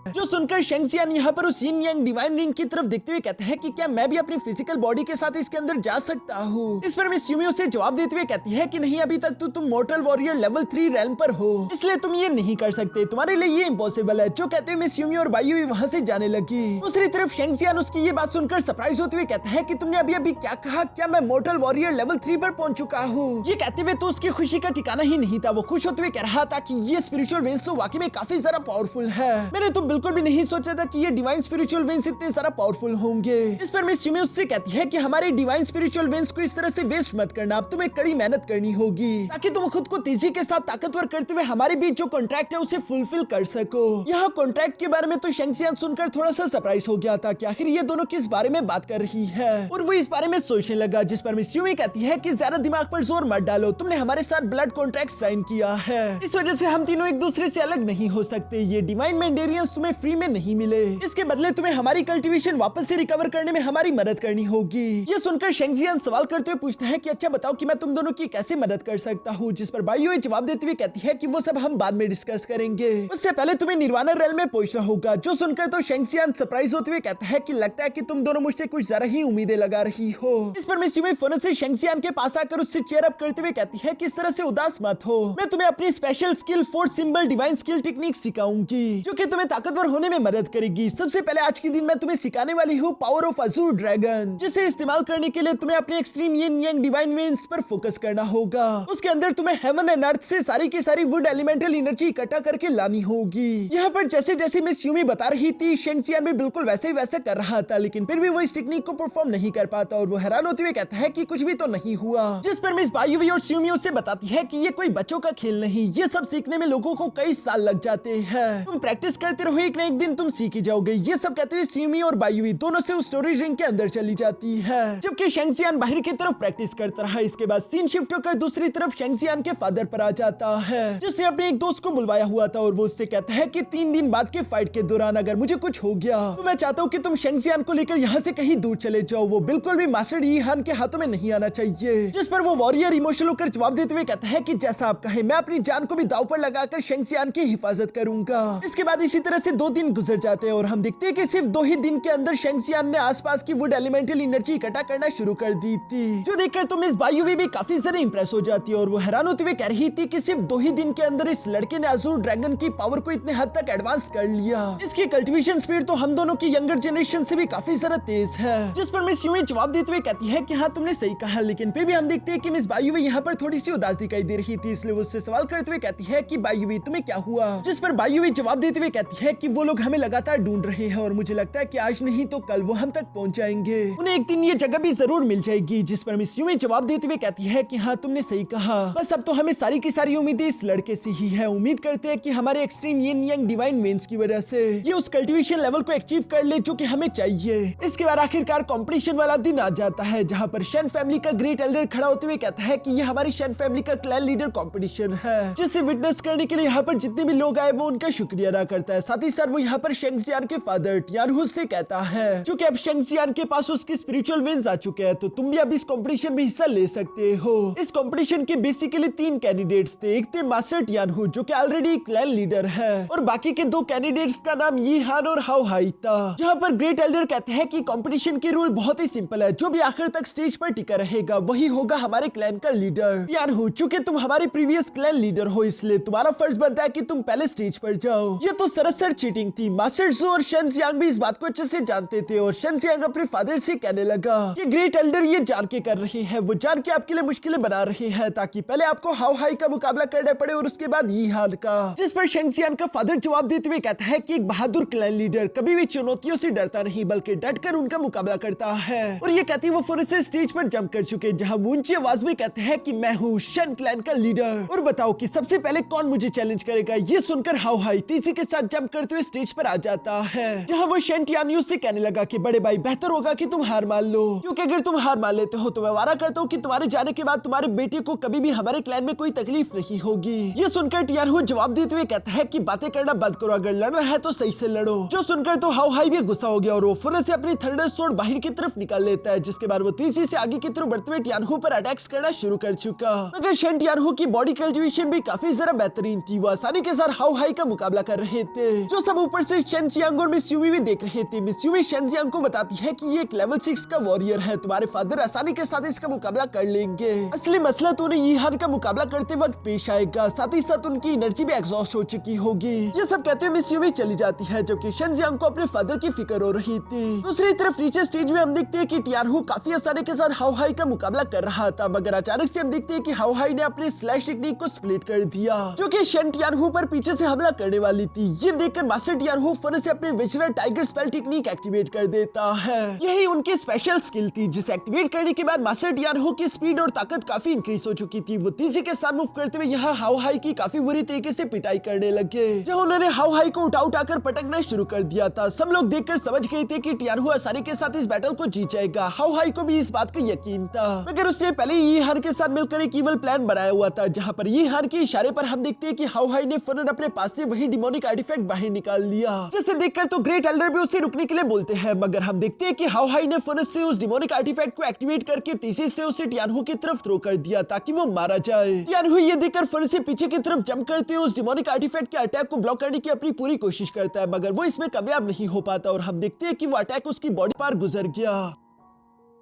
जो सुनकर शेंगजियान यहाँ पर उस यिन यांग डिवाइन रिंग की तरफ देखते हुए कहता है कि क्या मैं भी अपनी फिजिकल बॉडी के साथ इसके अंदर जा सकता हूँ। इस पर मिस यूमी उसे जवाब देते हुए कहती है कि नहीं, अभी तक तो तुम मोर्टल वॉरियर लेवल 3 रैंक पर हो, इसलिए तुम ये नहीं कर सकते, तुम्हारे लिए ये इम्पॉसिबल है। जो कहते हुए मिस यूमी और बायुवी वहाँ से जाने लगी। दूसरी तरफ शेंगजियान उसकी ये बात सुनकर सरप्राइज होते हुए कहता है कि तुमने अभी अभी क्या कहा, क्या मैं मोर्टल वॉरियर लेवल 3 पर पहुंच चुका हूँ। ये कहते हुए तो उसकी खुशी का ठिकाना ही नहीं था। वो खुश होते हुए कह रहा था कि ये स्पिरिचुअल विंग्स तो वाकई में काफी ज्यादा पावरफुल है। मैंने तो बिल्कुल भी नहीं सोचा था कि ये डिवाइन स्पिरिचुअल विंग्स इतने सारा पावरफुल होंगे। इस पर मिस यूमी उससे कहती है कि हमारे डिवाइन स्पिरिचुअल विंग्स को इस तरह से वेस्ट मत करना, अब तुम्हें कड़ी मेहनत करनी होगी ताकि तुम खुद को तेजी के साथ ताकतवर करते हुए हमारे बीच जो कॉन्ट्रैक्ट है उसे फुलफिल कर सको। यहाँ कॉन्ट्रैक्ट के बारे में तो शेंगजियान सुनकर थोड़ा सा सरप्राइज हो गया था कि आखिर ये दोनों किस बारे में बात कर रही है और वो इस बारे में सोचने लगा। जिस पर मिस यूमी कहती है कि ज्यादा दिमाग पर जोर मत डालो, तुमने हमारे साथ ब्लड कॉन्ट्रैक्ट साइन किया है, इस वजह से हम तीनों एक दूसरे से अलग नहीं हो सकते। ये डिवाइन मैंडेरियंस तुम्हें फ्री में नहीं मिले, इसके बदले तुम्हें हमारी कल्टीवेशन वापस से रिकवर करने में हमारी मदद करनी होगी। ये सुनकर शेंगजियान सवाल करते हुए पूछता है कि अच्छा बताओ कि मैं तुम दोनों की कैसे मदद कर सकता हूँ। जिस पर बायुवी जवाब देते हुए कहती है कि वो सब हम बाद में डिस्कस करेंगे, उससे पहले तुम्हें निर्वाणा रेल में पहुंचना होगा। जो सुनकर तो शेंगजियान सरप्राइज होते हुए कहता है कि लगता है कि तुम दोनों मुझसे कुछ ज्यादा ही उम्मीदें लगा रही हो। इस पर मिस यूमी फौरन से शेंगजियान के पास आकर उससे चेयर अप करते हुए कहती है कि इस तरह से उदास मत हो, मैं तुम्हें अपनी special skill force symbol divine skill technique सिखाऊंगी जो कि तुम्हें ताकतवर होने में मदद करेगी। सबसे पहले आज के दिन मैं तुम्हें सिखाने वाली हूँ पावर ऑफ अजूर ड्रैगन, जिसे इस्तेमाल करने के लिए तुम्हें अपने एक्सट्रीम यिन यांग डिवाइन विंग्स पर फोकस करना होगा। उसके अंदर तुम्हें हेवन एंड अर्थ से सारी की सारी वुड एलिमेंटल एनर्जी इकट्ठा करके लानी होगी। यहाँ पर जैसे जैसे मिस यूमी बता रही थी शेंगजियान भी बिल्कुल वैसे ही वैसे कर रहा था, लेकिन फिर भी वो इस टेक्निक को परफॉर्म नहीं कर पाता और वो हैरान होते हुए कहता है कि कुछ भी तो नहीं हुआ। जिस पर मिस बायुवी और स्यूमी उससे बताती है कि ये कोई बच्चों का खेल नहीं, ये सब सीखने में लोगों को कई साल लग जाते हैं, तुम प्रैक्टिस करते रहो, टियानहु एक न एक दिन तुम सीख ही जाओगे। ये सब कहते हुए सिमी और बायुई दोनों से उस स्टोरेज रिंग के अंदर चली जाती है, जबकि शेंगजियान बाहर की तरफ प्रैक्टिस करता रहा। इसके बाद सीन शिफ्ट होकर दूसरी तरफ शेंगजियान के फादर पर आ जाता है, जिसने अपने एक दोस्त को बुलवाया हुआ था और वो उससे कहता है कि 3 दिन बाद के फाइट के दौरान अगर मुझे कुछ हो गया तो मैं चाहता हूँ कि तुम शेंगजियान को लेकर यहाँ से कहीं दूर चले जाओ। वो बिल्कुल भी मास्टर यी हान के हाथों में नहीं आना चाहिए। जिस पर वो वॉरियर इमोशनल होकर जवाब देते हुए कहता है कि जैसा आप कहें, मैं अपनी जान को भी दांव पर लगाकर शेंगजियान की हिफाजत करूंगा। इसके बाद इसी तरह से 2 दिन गुजर जाते हैं और हम देखते हैं कि सिर्फ 2 ही दिन के अंदर शेंगजियान ने आसपास की वुड एलिमेंटल एनर्जी इकट्ठा करना शुरू कर दी थी, जो देखकर तो मिस बायुई भी काफी ज्यादा इंप्रेस हो जाती है और वो हैरान होते हुए कह रही थी कि सिर्फ 2 ही दिन के अंदर इस लड़के ने अज़ूर ड्रैगन की पावर को इतने हद तक एडवांस कर लिया। इसकी कल्टीवेशन स्पीड तो हम दोनों की यंगर जनरेशन से भी काफी ज्यादा तेज है। जिस पर मिस यूई जवाब देते हुए कहती है कि हाँ तुमने सही कहा, लेकिन फिर भी हम देखते हैं कि मिस बायुई यहाँ पर थोड़ी सी उदास दिखाई दे रही थी, इसलिए वो उससे सवाल करते हुए कहती है कि बायुई तुम्हें क्या हुआ। जिस पर बायुई जवाब देते हुए कहती है कि वो लोग हमें लगातार ढूंढ रहे हैं और मुझे लगता है कि आज नहीं तो कल वो हम तक पहुंच जाएंगे, उन्हें एक दिन ये जगह भी जरूर मिल जाएगी। जिस पर मिस यूई जवाब देते हुए कहती है कि हाँ तुमने सही कहा, बस अब तो हमें सारी की सारी उम्मीदें इस लड़के से ही है। उम्मीद करते हैं कि हमारे एक्सट्रीम यिन यांग डिवाइन वेन्स की वजह से ये उस कल्टीवेशन लेवल को अचीव कर ले जो कि हमें चाहिए। इसके बाद आखिरकार कंपटीशन वाला दिन आ जाता है, जहां पर शन फैमिली का ग्रेट एल्डर खड़ा होते हुए कहता है कि ये हमारी शन फैमिली का क्लैन लीडर कंपटीशन है, जिसे विटनेस करने के लिए यहाँ पर जितने भी लोग आए वो उनका शुक्रिया अदा करता है। साथ ही साथ वो यहाँ पर शेंगजियान के फादर टियानहु से कहता है, जो कि अब शेंगजियान के पास उसकी स्पिरिचुअल वेन्स आ चुके हैं, तो तुम भी अब इस कंपटीशन में हिस्सा ले सकते हो। इस कंपटीशन के बेसिकली 3 कैंडिडेट्स थे। एक थे मास्टर टियानहु जो कि ऑलरेडी क्लैन लीडर है, और बाकी के 2 कैंडिडेट्स का नाम यी हान और हाओ हाई था। जहाँ पर ग्रेट एल्डर कहते हैं कि कंपटीशन के रूल बहुत ही सिंपल है, जो भी आखिर तक स्टेज पर टिका रहेगा वही होगा हमारे क्लैन का लीडर। टियानहु, चूंकि तुम हमारे प्रीवियस क्लैन लीडर हो इसलिए तुम्हारा फर्ज बनता है कि तुम पहले स्टेज पर जाओ। ये तो सरासर चीटिंग थी। मास्टर ज़ू और शन जियांग भी इस बात को अच्छे से जानते थे और शन जियांग अपने फादर से कहने लगा कि ग्रेट एल्डर ये जान के कर रहे हैं, वो जान के आपके लिए मुश्किलें बना रहे हैं ताकि पहले आपको हाओ हाई का मुकाबला करना पड़े और उसके बाद यी हान का। जिस पर शन जियांग का फादर जवाब देते हुए कहता है कि एक बहादुर क्लैन लीडर कभी भी चुनौतियों से डरता नहीं बल्कि डटकर उनका मुकाबला करता है। और ये कहती वो फौरन से स्टेज पर जंप कर चुके, जहां वो ऊंची आवाज में कहते हैं कि मैं हूँ शन क्लैन का लीडर और बताओ कि सबसे पहले कौन मुझे चैलेंज करेगा। ये सुनकर हाओ हाई तेजी के साथ जंप करते हुए स्टेज पर आ जाता है, जहां वो शन टियानहु से कहने लगा कि बड़े भाई बेहतर होगा कि तुम हार मान लो, क्योंकि अगर तुम हार मान लेते हो तो मैं वादा करता हूँ कि तुम्हारे जाने के बाद तुम्हारे बेटे को कभी भी हमारे क्लैन में कोई तकलीफ नहीं होगी। ये सुनकर टियानहु जवाब देते हुए कहता है कि बातें करना बंद करो, अगर लड़ना है तो सही से लड़ो। जो सुनकर तो हाओ हाई भी गुस्सा हो गया और वो फौरन से अपनी थंडर सोर्ड बाहर की तरफ निकाल लेता है, जिसके बाद वो तेजी से आगे की तरफ बढ़ते हुए टियानहु पर अटैक्स करना शुरू कर चुका। मगर शन टियानहु की बॉडी कल्टीवेशन भी काफी जरा बेहतरीन थी, वो आसानी के साथ हाओ हाई का मुकाबला कर रहे थे, जो सब ऊपर से शन जियांग और मिस यूमी भी देख रहे थे। मिस यूमी शन जियांग को बताती है कि ये एक लेवल 6 का वॉरियर है, तुम्हारे फादर आसानी के साथ इसका मुकाबला कर लेंगे। असली मसला तो उन्हें यी हान का मुकाबला करते वक्त पेश आएगा, साथ ही साथ उनकी एनर्जी भी एग्जॉस्ट हो चुकी होगी। ये सब कहते हुए मिस यूमी चली जाती है, जबकि शन जियांग को अपने फादर की फिक्र हो रही थी। दूसरी तरफ नीचे स्टेज में हम देखते हैं कि टियानहु काफी आसानी के साथ हाओ हाई का मुकाबला कर रहा था, मगर अचानक से हम देखते हैं कि हाओ हाई ने अपने स्लैश टेक्निक को स्प्लिट कर दिया, जो कि शन टियानहु पर पीछे से हमला करने वाली थी। ये देखकर मास्टर टियानहु फौरन से अपने विजनर टाइगर स्पेल टेक्निक एक्टिवेट कर देता है। यही उनकी स्पेशल स्किल थी, जिसे एक्टिवेट करने के बाद मास्टर टियानहु की स्पीड और ताकत काफी इंक्रीज हो चुकी थी। वो तेजी के साथ मूव करते हुए यहाँ हाओ हाई की काफी बुरी तरीके से पिटाई करने लगे, जहाँ उन्होंने हाओ हाई को उठाकर पटकना शुरू कर दिया था। सब लोग देखकर समझ गए थे कि टियानहु आसानी के साथ इस बैटल को जीत जाएगा। हाओ हाई को भी इस बात का यकीन था, मगर उसने पहले यी हान के साथ मिलकर एक इवल प्लान बनाया हुआ था, जहाँ पर यी हान के इशारे पर हम देखते हैं कि हाओ हाई ने फौरन अपने पास से वही डिमोनिक आर्टिफैक्ट बाहर निकाल लिया, जिसे देखकर तो ग्रेट एल्डर भी उसे रुकने के लिए बोलते हैं, मगर हम देखते हैं कि हाओ हाई ने फौरन से उस डिमोनिक आर्टिफैक्ट को एक्टिवेट करके तेजी से उसे टियानहु की तरफ थ्रो कर दिया ताकि वो मारा जाए। टियानहु ये देखकर फौरन से पीछे की तरफ जंप करते हुए उस डिमोनिक आर्टिफैक्ट के अटैक को ब्लॉक करने की अपनी पूरी कोशिश करता है, मगर वो इसमें कामयाब नहीं हो पाता और हम देखते हैं कि वो अटैक उसकी बॉडी पर गुजर गया,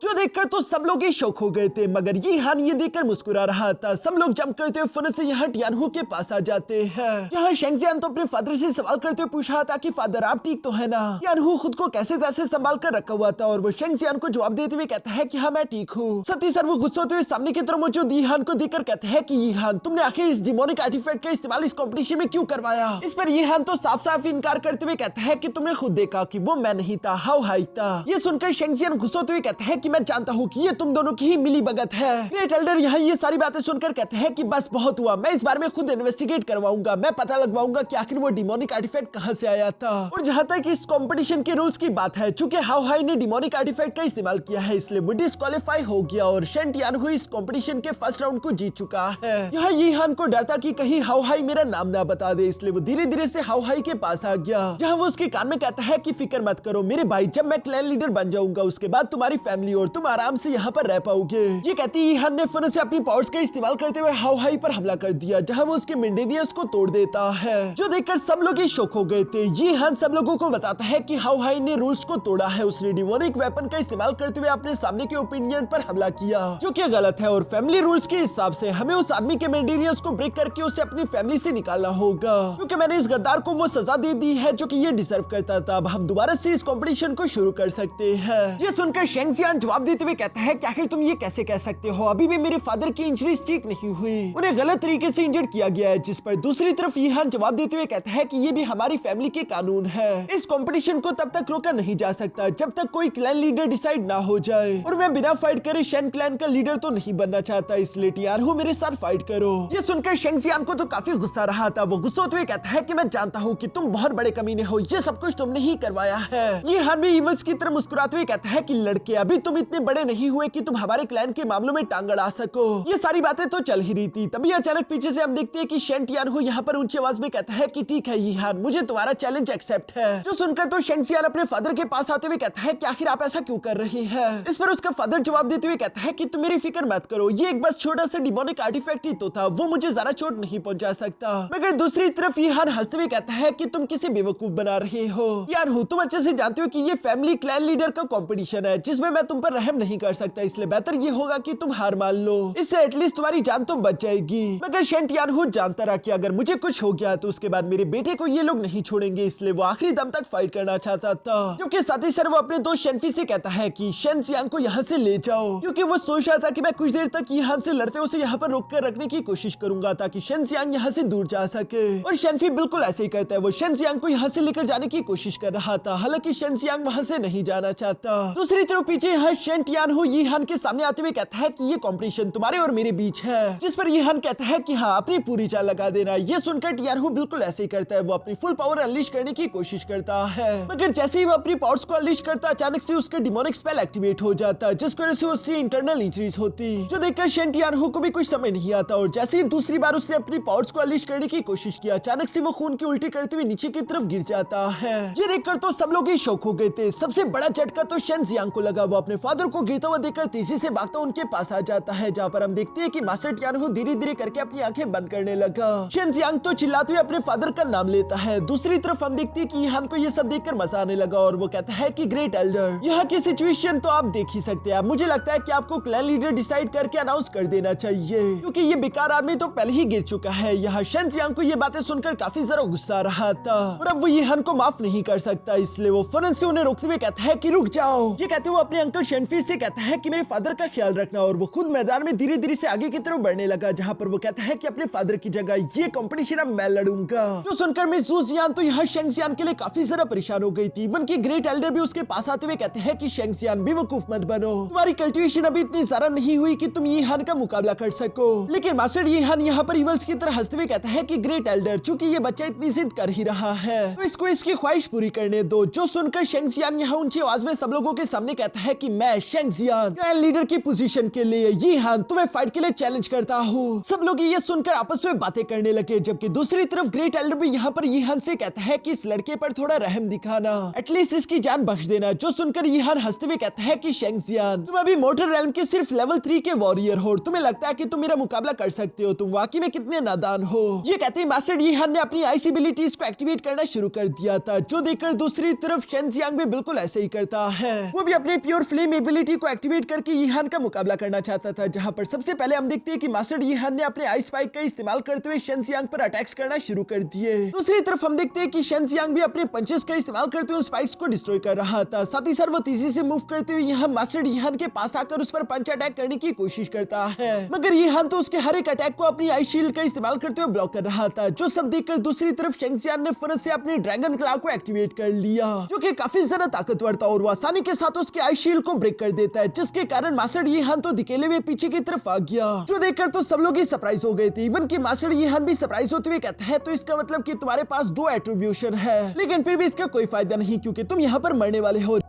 जो देखकर तो सब लोग ही शौक हो गए थे, मगर यी हान ये देखकर मुस्कुरा रहा था। सब लोग जंप करते हुए फौरन से यहाँ टियानहु के पास आ जाते हैं, जहाँ शेंगजियान तो अपने फादर से सवाल करते हुए पूछ रहा था कि फादर आप ठीक तो है ना। टियानहु खुद को कैसे तैसे संभाल कर रखा हुआ था और वो शेंगजियान को जवाब देते हुए कहता है कि हाँ मैं ठीक हूँ। साथ ही साथ वो गुस्सा होते हुए सामने की तरफ मौजूद यी हान को देखकर कहता है कि यी हान तुमने आखिर इस डिमोनिक आर्टिफैक्ट का इस्तेमाल इस कॉम्पिटिशन में क्यों करवाया। इस पर यी हान तो साफ साफ इनकार करते हुए कहता है कि तुमने खुद देखा कि वो मैं नहीं था, हाओ हाई था। ये सुनकर शेंगजियान गुस्सा होते हुए कहता है कि मैं जानता हूँ कि ये तुम दोनों की ही मिली भगत है। ग्रेट एल्डर यहाँ ये सारी बातें सुनकर कहते हैं कि बस बहुत हुआ, मैं इस बारे में खुद इन्वेस्टिगेट करवाऊंगा, मैं पता लगवाऊंगा कि आखिर वो डिमोनिक आर्टिफैक्ट कहाँ से आया था। और जहाँ तक इस कंपटीशन के रूल्स की बात है, चूंकि हाउ हाई ने डिमोनिक आर्टिफैक्ट का इस्तेमाल किया है इसलिए वो डिस्क्वालीफाई हो गया और शेन टियानहु इस कंपटीशन के फर्स्ट राउंड को जीत चुका है। यहाँ यी हान को डर था कि कहीं हाउ हाई मेरा नाम ना बता दे, इसलिए वो धीरे धीरे से हाउ हाई के पास आ गया, जहाँ वो उसके कान में कहता है कि फिक्र मत करो मेरे भाई, जब मैं क्लैन लीडर बन जाऊंगा उसके बाद तुम्हारी फैमिली और तुम आराम से यहाँ पर रह पाओगे। ये कहती यी हान ने फौरन से अपनी पावर्स का इस्तेमाल करते हुए हाउ हाई पर हमला कर दिया, जहाँ वो उसके मेंडेवियर्स को तोड़ देता है, जो देखकर सब लोग ही शॉक हो गए थे। यी हान सब लोगों को बताता है कि हाउ हाई ने रूल्स को तोड़ा है, उसने डिमोनिक वेपन का इस्तेमाल करते हुए अपने सामने के ओपिनियन पर हमला किया, जो कि गलत है और फैमिली रूल्स के हिसाब से हमें उस आदमी के मेंडेवियर्स को ब्रेक करके उसे अपनी फैमिली से निकालना होगा, क्योंकि मैंने इस गद्दार को वो सजा दे दी है जो कि ये डिजर्व करता था। अब हम दोबारा से इस कंपटीशन को शुरू कर सकते हैं। ये सुनकर शेंग जियान जवाब देते हुए कहता है कि आखिर तुम ये कैसे कह सकते हो, अभी भी मेरे फादर की इंजरीज ठीक नहीं हुई, उन्हें गलत तरीके से इंजर्ड किया गया है। जिस पर दूसरी तरफ यी हान जवाब देते हुए कहता है कि ये भी हमारी फैमिली के कानून है, इस कंपटीशन को तब तक रोका नहीं जा सकता जब तक कोई क्लैन लीडर डिसाइड ना हो जाए, और मैं बिना फाइट करे शेन क्लैन का लीडर तो नहीं बनना चाहता, इसलिए टियानहु मेरे साथ फाइट करो। ये सुनकर शेंग जियान को तो काफी गुस्सा रहा था, वो गुस्सा होते हुए कहता है कि मैं जानता हूँ कि तुम बहुत बड़े कमीने हो, ये सब कुछ तुमने ही करवाया है। ये हान भी इवल्स की तरह मुस्कुराते हुए कहता है कि लड़के अभी तुम इतने बड़े नहीं हुए कि तुम हमारे क्लैन के मामलों में टांग अड़ा सको। ये सारी बातें तो चल ही रही थी, तभी अचानक पीछे से हम देखते हैं कि शेन टियानहु यहाँ पर ऊंची आवाज में कहता है कि ठीक है यी हान, मुझे तुम्हारा चैलेंज एक्सेप्ट है। जो सुनकर तो शेंग जियान अपने फादर के पास आते हुए कहता है कि आखिर आप ऐसा क्यों कर रही है। इस पर उसका फादर जवाब देते हुए कहता है कि तुम मेरी फिक्र मत करो, ये एक बस छोटा सा डिमोनिक आर्टिफैक्ट ही तो था, वो मुझे ज्यादा चोट नहीं पहुंचा सकता। मगर दूसरी तरफ यी हान हंसते हुए कहता है कि तुम किसे बेवकूफ बना रहे हो यार, तुम अच्छे से जानते हो कि ये फैमिली क्लैन लीडर का कंपटीशन है जिसमें मैं तुम पर रहम नहीं कर सकता, इसलिए बेहतर ये होगा कि तुम हार मान लो, इससे एटलीस्ट तुम्हारी जान तो बच जाएगी। मगर शेन टियानहु जानता रहा कि अगर मुझे कुछ हो गया तो उसके बाद मेरे बेटे को ये लोग नहीं छोड़ेंगे, इसलिए वो आखिरी दम तक फाइट करना चाहता था। जबकि साथ ही साथ वो अपने दोस्त शेनफी से कहता है कि शेन जियांग को यहाँ से ले जाओ, क्योंकि वो सोच रहा था कि मैं कुछ देर तक यहाँ से लड़ते उसे यहाँ पर रोक कर रखने की कोशिश करूंगा ताकि शेन जियांग यहाँ से दूर जा सके, और शेनफी बिल्कुल ऐसे ही करता है, वो शेन जियांग को यहाँ से लेकर जाने की कोशिश कर रहा था, हालांकि शेन जियांग वहाँ से नहीं जाना चाहता। दूसरी तरफ पीछे यहाँ शेन टियानहु यी हान के सामने आते हुए कहता है कि ये कंपटीशन तुम्हारे और मेरे बीच है, जिस पर यी हान कहता है कि हाँ अपनी पूरी चाल लगा देना। ये सुनकर टियानहु बिल्कुल ऐसे ही करता है, वो अपनी फुल पावर अनलीश करने की कोशिश करता है, मगर जैसे ही वो अपनी पावर्स को अनलीश करता अचानक से उसका डिमोनिक स्पेल एक्टिवेट हो जाता, जिसकी वजह से उससे इंटरनल इंजरीज होती, जो देखकर शेन टियानहु को भी कुछ समझ नहीं आता, और जैसे ही दूसरी बार उसने अपनी पावर्स को अनलीश करने की कोशिश किया अचानक से वो खून की उल्टी करते हुए नीचे की तरफ गिर जाता है। ये देखकर तो सब लोग ही शौक हो गए थे। सबसे बड़ा झटका तो शेन जियांग को लगा, वो अपने फादर को गिरता हुआ देखकर तेजी से भागता उनके पास आ जाता है, जहाँ पर हम देखते हैं कि मास्टर टियानहु धीरे धीरे करके अपनी आंखें बंद करने लगा। शेन जियांग तो चिल्लाते हुए अपने फादर का नाम लेता है। दूसरी तरफ हम देखते हैं कि यी हान को ये सब देखकर मजा आने लगा और वो कहता है कि ग्रेट एल्डर, यहाँ की सिचुएशन तो आप देख ही सकते हैं, मुझे लगता है कि आपको क्लैन लीडर डिसाइड करके अनाउंस कर देना चाहिए, क्योंकि ये बेकार आदमी तो पहले ही गिर चुका है। यहाँ शेन जियांग को ये बातें सुनकर काफी ज्यादा गुस्सा आ रहा था, और अब वो यी हान को माफ नहीं कर सकता, इसलिए वो फौरन से उन्हें रोकते हुए कहता है कि रुक जाओ। ये कहते हुए अपने अंकल शेनफी से कहता है कि मेरे फादर का ख्याल रखना, और वो खुद मैदान में धीरे धीरे से आगे की तरफ बढ़ने लगा, जहाँ पर वो कहता है कि अपने फादर की जगह ये कंपटीशन अब मैं लड़ूंगा। जो सुनकर मिस जू जियान तो यहाँ शेंग जियान के लिए काफी ज्यादा परेशान हो गई थी। इवन की ग्रेट एल्डर भी उसके पास आते हुए कहते हैं कि शेंग जियान बेवकूफ मत बनो, तुम्हारी कल्टिवेशन अभी इतनी ज्यादा नहीं हुई कि तुम यी हान का मुकाबला कर सको। लेकिन मास्टर यी हान यहाँ पर इवल्स की तरह हंसते हुए कहता है कि ग्रेट एल्डर, चूंकि ये बच्चा इतनी जिद कर ही रहा है तो इसको इसकी ख्वाहिश पूरी करने दो। जो सुनकर शेंग जियान यहाँ ऊंची आवाज में सब लोगों के सामने कहता है कि मैं शेंग जियान क्लैन लीडर की पोजीशन के लिए यी हान तुम्हें फाइट के लिए चैलेंज करता हूँ। सब लोग ये सुनकर आपस में बातें करने लगे, जबकि दूसरी तरफ ग्रेट एल्डर भी यहाँ पर यी हान से कहता है कि इस लड़के पर थोड़ा रहम दिखाना, एटलीस्ट इसकी जान बख्श देना। जो सुनकर यी हान हंसते हुए कहता है कि शेंग जियान, तुम अभी मोटर रेल्म के सिर्फ लेवल 3 के वॉरियर हो, तुम्हें लगता है कि तुम मेरा मुकाबला कर सकते हो, तुम वाकई में कितने नादान हो। ये कहते ही मास्टर यी हान ने अपनी आइस एबिलिटीज को एक्टिवेट करना शुरू कर दिया था, जो देखकर दूसरी तरफ शेन जियांग भी बिल्कुल ऐसे ही करता है। वो भी अपने प्योर फ्लेम एबिलिटी को एक्टिवेट करके यी हान का मुकाबला करना चाहता था, जहां पर सबसे पहले हम देखते हैं कि मास्टर यी हान ने अपने आइस स्पाइक का इस्तेमाल करते हुए शेन जियांग पर अटैक्स करना शुरू कर दिए। दूसरी तरफ हम देखते हैं कि शेन जियांग भी अपने पंचेस का इस्तेमाल करते हुए स्पाइक्स को डिस्ट्रॉय कर रहा था। साथ ही साथ वो तेजी से मूव करते हुए यहाँ मास्टर यी हान के पास आकर उस पर पंच अटैक करने की कोशिश करता है, मगर यी हान तो उसके हर एक अटैक को अपनी आइस शील्ड का इस्तेमाल करते हुए ब्लॉक कर रहा था। जो सब देखकर दूसरी तरफ शेंग जियान ने फौरन से अपने ड्रैगन क्लॉ को एक्टिवेट कर लिया, जो कि काफी ज्यादा ताकतवर था, और वो आसानी के साथ उसके आइस शील्ड को ब्रेक कर देता है, जिसके कारण मास्टर यीहान तो धकेले हुए पीछे की तरफ आ गया, जो देखकर तो सब लोग ही सरप्राइज हो गए थे। इवन कि मास्टर यीहान भी सरप्राइज होते हुए कहता है, तो इसका मतलब कि तुम्हारे पास 2 एट्रीब्यूशन है, लेकिन फिर भी इसका कोई फायदा नहीं क्योंकि तुम यहाँ पर मरने वाले हो।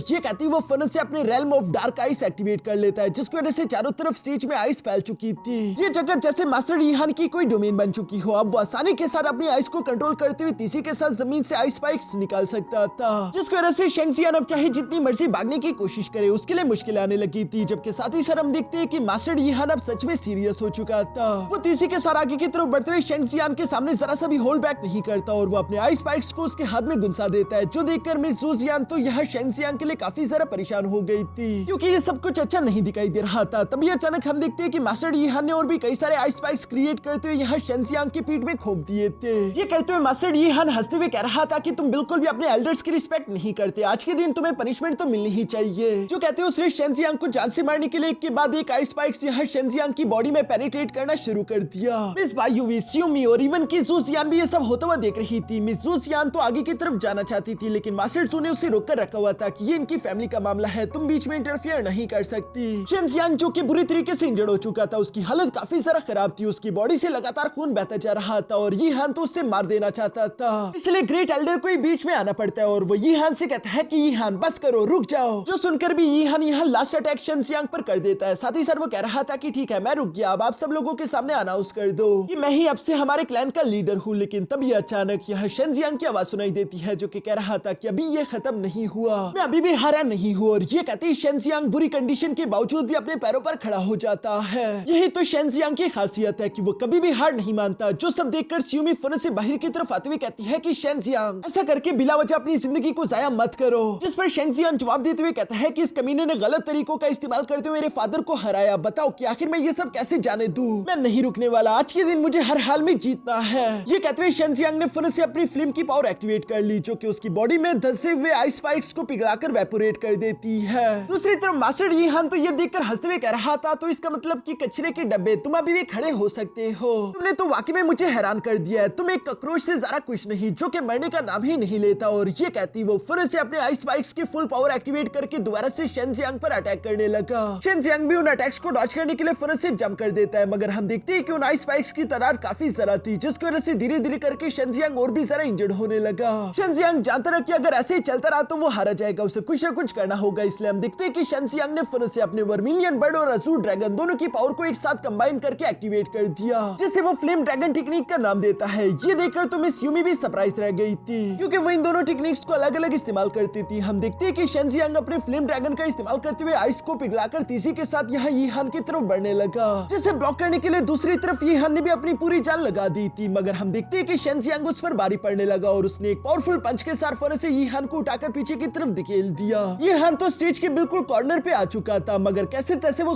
ये कहती वो फनस से अपने realm of dark ice activate कर लेता है, जिसकी वजह से चारों तरफ स्टेज में आइस फैल चुकी थी। ये जगह जैसे मास्टर यीहान की कोई डोमेन बन चुकी हो। अब वो आसानी के साथ अपनी आइस को कंट्रोल करते हुए तीसी के साथ जमीन से आइस स्पाइक्स निकाल सकता था, जिसकी वजह से शेंगजियान अब चाहे जितनी मर्जी भागने की कोशिश करे उसके लिए मुश्किल आने लगी थी। जबकि साथ ही साथ हम देखते हैं कि मास्टर यीहान अब सच में सीरियस हो चुका था। वो तीसी के साथ आगे की तरफ बढ़ते हुए शेंगजियान के सामने जरा सा भी होल्ड बैक नहीं करता और वो अपने आइस स्पाइक्स को उसके हाथ में गुंसा देता है, जो देखकर मिस ज़ूजियान तो यह शेंगजियान के लिए काफी ज्यादा परेशान हो गई थी, क्योंकि ये सब कुछ अच्छा नहीं दिखाई दे रहा था। तभी अचानक हम देखते हैं कि मास्टर यीहान ने और भी कई सारे आइस स्पाइक्स क्रिएट करते हुए यहाँ शेंगजियांग की पीठ में खोप दिए थे। ये करते हुए मास्टर यीहान हंसते हुए कह रहा था कि तुम बिल्कुल भी अपने एल्डर्स की रिस्पेक्ट नहीं करते, आज के दिन तुम्हें पनिशमेंट तो मिलनी ही चाहिए। जो कहते हो उसने शेंगजियांग को जान से मारने के लिए एक के बाद एक आइस स्पाइक्स यहाँ शेंगजियांग की बॉडी में पेनिट्रेट करना शुरू कर दिया। मिस बायुवी, स्यूमी और इवन की ज़ूजियान भी ये सब होता हुआ देख रही थी। मिस ज़ूजियान तो आगे की तरफ जाना चाहती थी, लेकिन मास्टर ज़ू ने उसे रोककर रखा हुआ था कि ये इनकी फैमिली का मामला है, तुम बीच में इंटरफियर नहीं कर सकती। शेंगजियांग जो कि बुरी तरीके से इंजर्ड हो चुका था, उसकी हालत काफी ज्यादा खराब थी, उसकी बॉडी से लगातार खून बहता जा रहा था और यीहान तो उससे मार देना चाहता था। इसलिए ग्रेट एल्डर को ही बीच में आना पड़ता है और वो यीहान से कहता है कि यीहान बस करो, रुक जाओ। जो सुनकर भी यीहान यहाँ लास्ट अटैक शेंगजियांग पर कर देता है। साथ ही साथ वो कह रहा था कि ठीक है मैं रुक गया, अब आप सब लोगों के सामने अनाउंस कर दो कि मैं ही अब से हमारे क्लैन का लीडर हूँ। लेकिन तभी अचानक यहाँ शेंगजियांग की आवाज सुनाई देती है, जो कि कह रहा था कि अभी ये खत्म नहीं हुआ, मैं अभी भी हारा नहीं हूँ। और ये कहते शेंगजियांग बुरी कंडीशन के बावजूद भी अपने पैरों पर खड़ा हो जाता है। यही तो शेंगजियांग की खासियत है कि वो कभी भी हार नहीं मानता। जो सब देखकर स्यूमी फनस से बाहर की तरफ आते हुए कहती है कि शेंगजियांग ऐसा करके बिला वजह अपनी जिंदगी को जाया मत करो, जिस पर शेंगजियांग जवाब देते हुए कहता है कि इस कमीने ने गलत तरीकों का इस्तेमाल करते हुए मेरे फादर को हराया, बताओ कि आखिर मैं ये सब कैसे जाने दूं। मैं नहीं रुकने वाला, आज के दिन मुझे हर हाल में जीतना है। ये कहते हुए शेंगजियांग ने फनस से अपनी फिल्म की पावर एक्टिवेट कर ली, जो कि उसकी बॉडी में धंसे हुए आइस स्पाइक्स को पिघलाकर वेपोरेट कर देती है। दूसरी तरफ मास्टर यीहान तो ये देखकर हंसते हुए कह रहा था, तो इसका मतलब कि कचरे के डब्बे तुम अभी भी खड़े हो सकते हो। तुमने तो वाकई में मुझे हैरान कर दिया है, तुम एक कॉकरोच से ज्यादा कुछ नहीं, जो कि मरने का नाम ही नहीं लेता। और ये कहती वो फिर से अपने आइस स्पाइक्स की फुल पावर एक्टिवेट करके दोबारा से शेंगजियांग पर अटैक करने लगा। शेंगजियांग भी उन अटैक्स को डॉज करने के लिए फिर से जंप कर देता है, मगर हम देखते हैं कि उन आइस स्पाइक्स की तादाद काफी ज्यादा थी, जिसकी वजह से धीरे धीरे करके शेंगजियांग और भी ज्यादा इंजर्ड होने लगा। शेंगजियांग जानता रहा कि अगर ऐसे ही चलता रहा तो वो हारा जाएगा, उसे कुछ न कुछ करना होगा। इसलिए हम देखते हैं कि शेंगजियांग ने फिर से अपने वर्मिलियन बर्ड और अजूर ड्रैगन दोनों की पावर को एक साथ कंबाइन करके एक्टिवेट कर दिया, जिसे वो फ्लेम ड्रैगन टेक्निक का नाम देता है। ये देखकर तो मिस यूमी भी सरप्राइज रह गई थी, क्योंकि वो इन दोनों टेक्निक्स को अलग अलग इस्तेमाल करती थी। हम देखते हैं कि शेंगजियांग अपने फ्लेम ड्रैगन का इस्तेमाल करते हुए आइस को पिघलाकर तीसी के साथ यहाँ यीहान की तरफ बढ़ने लगा, जिसे ब्लॉक करने के लिए दूसरी तरफ यीहान ने भी अपनी पूरी जान लगा दी थी। मगर हम देखते हैं कि शेंगजियांग उस पर भारी पड़ने लगा और उसने एक पावरफुल पंच के साथ फौरन से यीहान को उठाकर पीछे की तरफ धकेल दिया। यीहान तो स्टेज के बिल्कुल कॉर्नर पे आ चुका था, मगर कैसे तैसे वो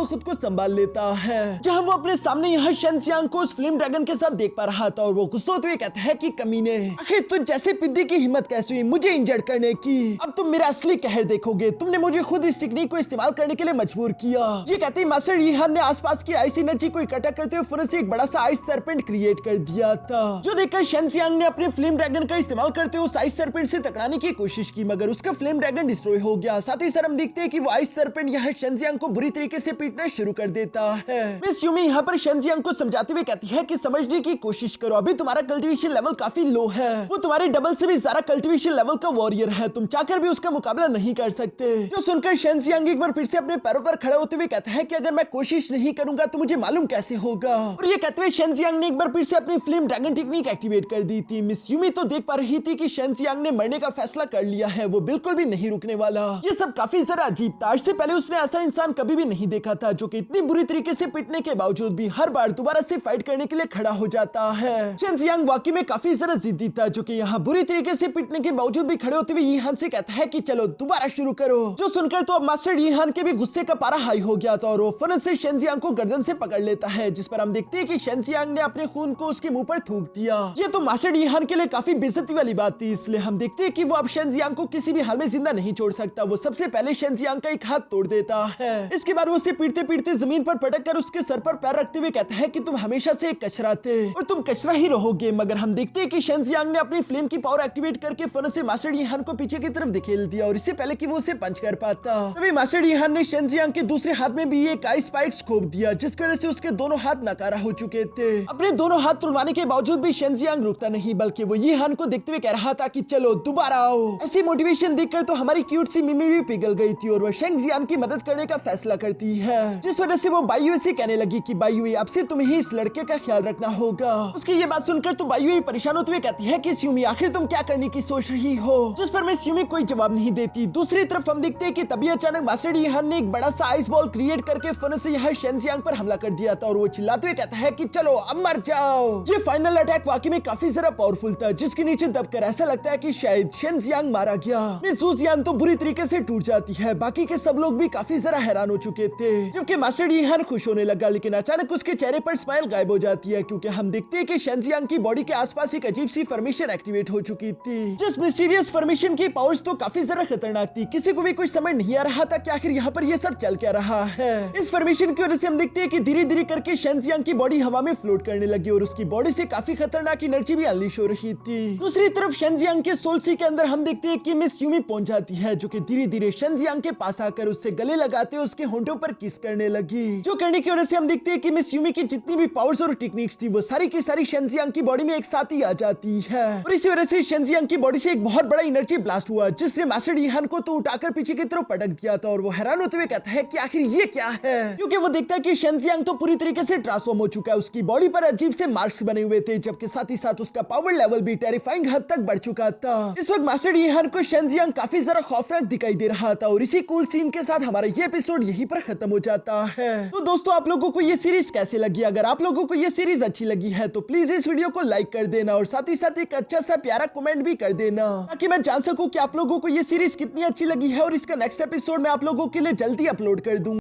खुद को संभाल लेता है, जहां वो अपने सामने यहाँ शेंगजियांग को उस फ्लेम ड्रैगन के साथ देख पा रहा था। और वो गुस्सा होते हुए कहता है कि कमीने, आखिर तुझ जैसे पिद्दी की हिम्मत कैसे हुई मुझे इंजर्ड करने की, अब तुम मेरा असली कहर देखोगे, तुमने मुझे खुद इस टेक्निक को इस्तेमाल करने के लिए मजबूर किया। ये कहते ही मास्टर यीहान ने आसपास की आइस एनर्जी को इकट्ठा करते हुए फिर से एक बड़ा सा आइस सरपेंट क्रिएट कर दिया था, जो देखकर शेंगजियांग ने अपने फ्लेम ड्रैगन का इस्तेमाल करते हुए उस आइस सरपेंट से टकराने की कोशिश की, मगर उसका फ्लेम ड्रैगन डिस्ट्रॉय हो गया। साथ ही साथ हम देखते हैं कि वो आइस सरपेंट यहाँ शेंगजियांग को बुरी तरीके से पीटना शुरू कर देता है। मिस यूमी यहाँ पर शेंगजियांग को समझाते हुए कहती है कि समझने की कोशिश करो, अभी तुम्हारा कल्टीवेशन लेवल काफी लो है, वो तुम्हारे डबल से भी ज्यादा कल्टीवेशन लेवल का वॉरियर है, तुम चाहकर भी उसका मुकाबला नहीं कर सकते। जो सुनकर शेंगजियांग एक बार फिर से अपने पैरों पर खड़े होते हुए कहता है कि अगर मैं कोशिश नहीं करूंगा तो मुझे मालूम कैसे होगा। और ये कहते हुए शेंगजियांग ने एक बार फिर से अपनी फ्लेम ड्रैगन टेक्निक एक्टिवेट कर दी थी। मिस यूमी तो देख पा रही थी कि शेंगजियांग ने मरने का फैसला कर लिया है, वो बिल्कुल भी नहीं रुकने वाला। ये सब काफी जरा अजीब था, इससे पहले उसने ऐसा इंसान कभी भी नहीं देखा था, जो कि इतनी बुरी तरीके से पिटने के बावजूद भी हर बार दोबारा से फाइट करने के लिए खड़ा हो जाता है। शेंगजियांग वाकई में काफी जरा जिद्दी था, जो कि यहाँ बुरी तरीके से पिटने के बावजूद भी खड़े होते हुए यीहान से कहता है कि चलो दोबारा शुरू करो। जो सुनकर तो अब मास्टर यीहान के भी गुस्से का पारा हाई हो गया था और वो फौरन से शेंगजियांग को गर्दन से पकड़ लेता है, जिस पर हम देखते हैं कि शेंगजियांग ने अपने खून को उसके मुंह पर थूक दिया। ये तो मास्टर यीहान के लिए काफी बेइज्जती वाली बात थी, इसलिए हम देखते हैं कि वो अब शेंगजियांग को किसी भी हाल में जिंदा नहीं छोड़ सकता। वो सबसे पहले शेंजियांग का एक हाथ तोड़ देता है। इसके बाद वो उसे पीटते पीटते जमीन पर पटक कर उसके सर पर पैर रखते हुए कहता है कि तुम हमेशा से एक कचरा थे और तुम कचरा ही रहोगे। मगर हम देखते हैं कि शेंजियांग ने अपनी फ्लेम की पावर एक्टिवेट करके फन से मास्टर यीहान को पीछे की तरफ धकेल दिया और इससे पहले कि वो उसे पंच कर पाता तभी मास्टर यीहान ने शेंजियांग के दूसरे हाथ में भी एक आइस स्पाइक्स खोप दिया, जिसकी वजह से उसके दोनों हाथ नकारा हो चुके थे। अपने दोनों हाथ तुड़वाने के बावजूद भी शेंजियांग रुकता नहीं, बल्कि वो यीहान को देखते हुए कह रहा था कि चलो दोबारा आओ। ऐसी मोटिवेशन देखकर तो हमारी क्यूट सी मिमी भी पिघल गई थी और वो शेंजियांग की मदद करने का फैसला करती है, जिस वजह से वो बायुए से कहने लगी कि बायुए अब से तुम्हें इस लड़के का ख्याल रखना होगा। उसकी ये बात सुनकर तो बायुए परेशान होते हुए कहती है कि स्यूमी आखिर तुम क्या करने की सोच रही हो, जिस पर मैं स्यूमी कोई जवाब नहीं देती। दूसरी तरफ हम देखते हैं कि तभी अचानक मास्टर यीहान ने एक बड़ा सा आइस बॉल क्रिएट करके फन से यहाँ शेंजियांग पर हमला कर दिया था और वो चिल्लाते हुए कहता है कि चलो अब मर जाओ। ये फाइनल अटैक वाकई में काफी ज्यादा पावरफुल था, जिसके नीचे दबकर ऐसा लगता है कि शायद शेंजियांग मारा गया। मिस ज़ुजियान तो बुरी तरीके से टूट जाती है। बाकी के सब लोग भी काफी ज्यादा हैरान हो चुके थे, जबकि मास्टर यीहान खुश होने लगा, लेकिन अचानक उसके चेहरे पर स्माइल गायब हो जाती है, क्योंकि हम देखते हैं कि शेंजियांग की बॉडी के आसपास एक अजीब सी फॉर्मेशन एक्टिवेट हो चुकी थी। जिस मिस्टीरियस फॉर्मेशन की पावर्स तो काफी ज्यादा खतरनाक थी। किसी को भी कुछ समझ नहीं आ रहा था कि आखिर यहाँ पर ये सब चल क्या रहा है। इस फॉर्मेशन की वजह से हम देखते हैं कि धीरे धीरे करके शेंजियांग की बॉडी हवा में फ्लोट करने लगी और उसकी बॉडी से काफी खतरनाक एनर्जी भी अनलीश हो रही थी। दूसरी तरफ शेंजियांग के सोल सी के अंदर हम देखते हैं कि मिस यूमी पहुंच जाती है, जो कि धीरे धीरे शेंजियांग के पास आकर उससे गले लगाते हुए उसके होंठों पर किस करने लगी, जो करने की वजह से हम देखते हैं कि मिस यूमी की जितनी भी पावर्स और टेक्निक्स थी वो सारी की सारी शेंजियांग की बॉडी में एक साथ ही आ जाती है और इसी वजह से शेंजियांग की बॉडी से एक बहुत बड़ा एनर्जी ब्लास्ट हुआ, जिसने मास्टर यीहान को तो उठाकर पीछे की तरफ पटक दिया था और वो हैरान होते हुए कहता है कि आखिर ये क्या है, क्योंकि वो देखता है कि शेंजियांग तो पूरी तरीके से ट्रांसफॉर्म हो चुका है। उसकी बॉडी पर अजीब से मार्क्स बने हुए थे, जबकि साथ ही साथ उसका पावर लेवल भी टेरिफाइंग हद तक बढ़ चुका था। इस वक्त मास्टर यीहान को शेंजियांग काफी ज्यादा खौफनाक दिखाई दे रहा था और इसी कूल सीन के साथ हमारा ये एपिसोड यहीं पर खत्म हो जाता है। तो दोस्तों, आप लोगों को ये सीरीज कैसे लगी? अगर आप लोगों को ये सीरीज अच्छी लगी है तो प्लीज इस वीडियो को लाइक कर देना और साथ ही साथ एक अच्छा सा प्यारा कमेंट भी कर देना, ताकि मैं जान सकूं कि आप लोगों को ये सीरीज कितनी अच्छी लगी है और इसका नेक्स्ट एपिसोड मैं आप लोगों के लिए जल्दी अपलोड कर दूंगा।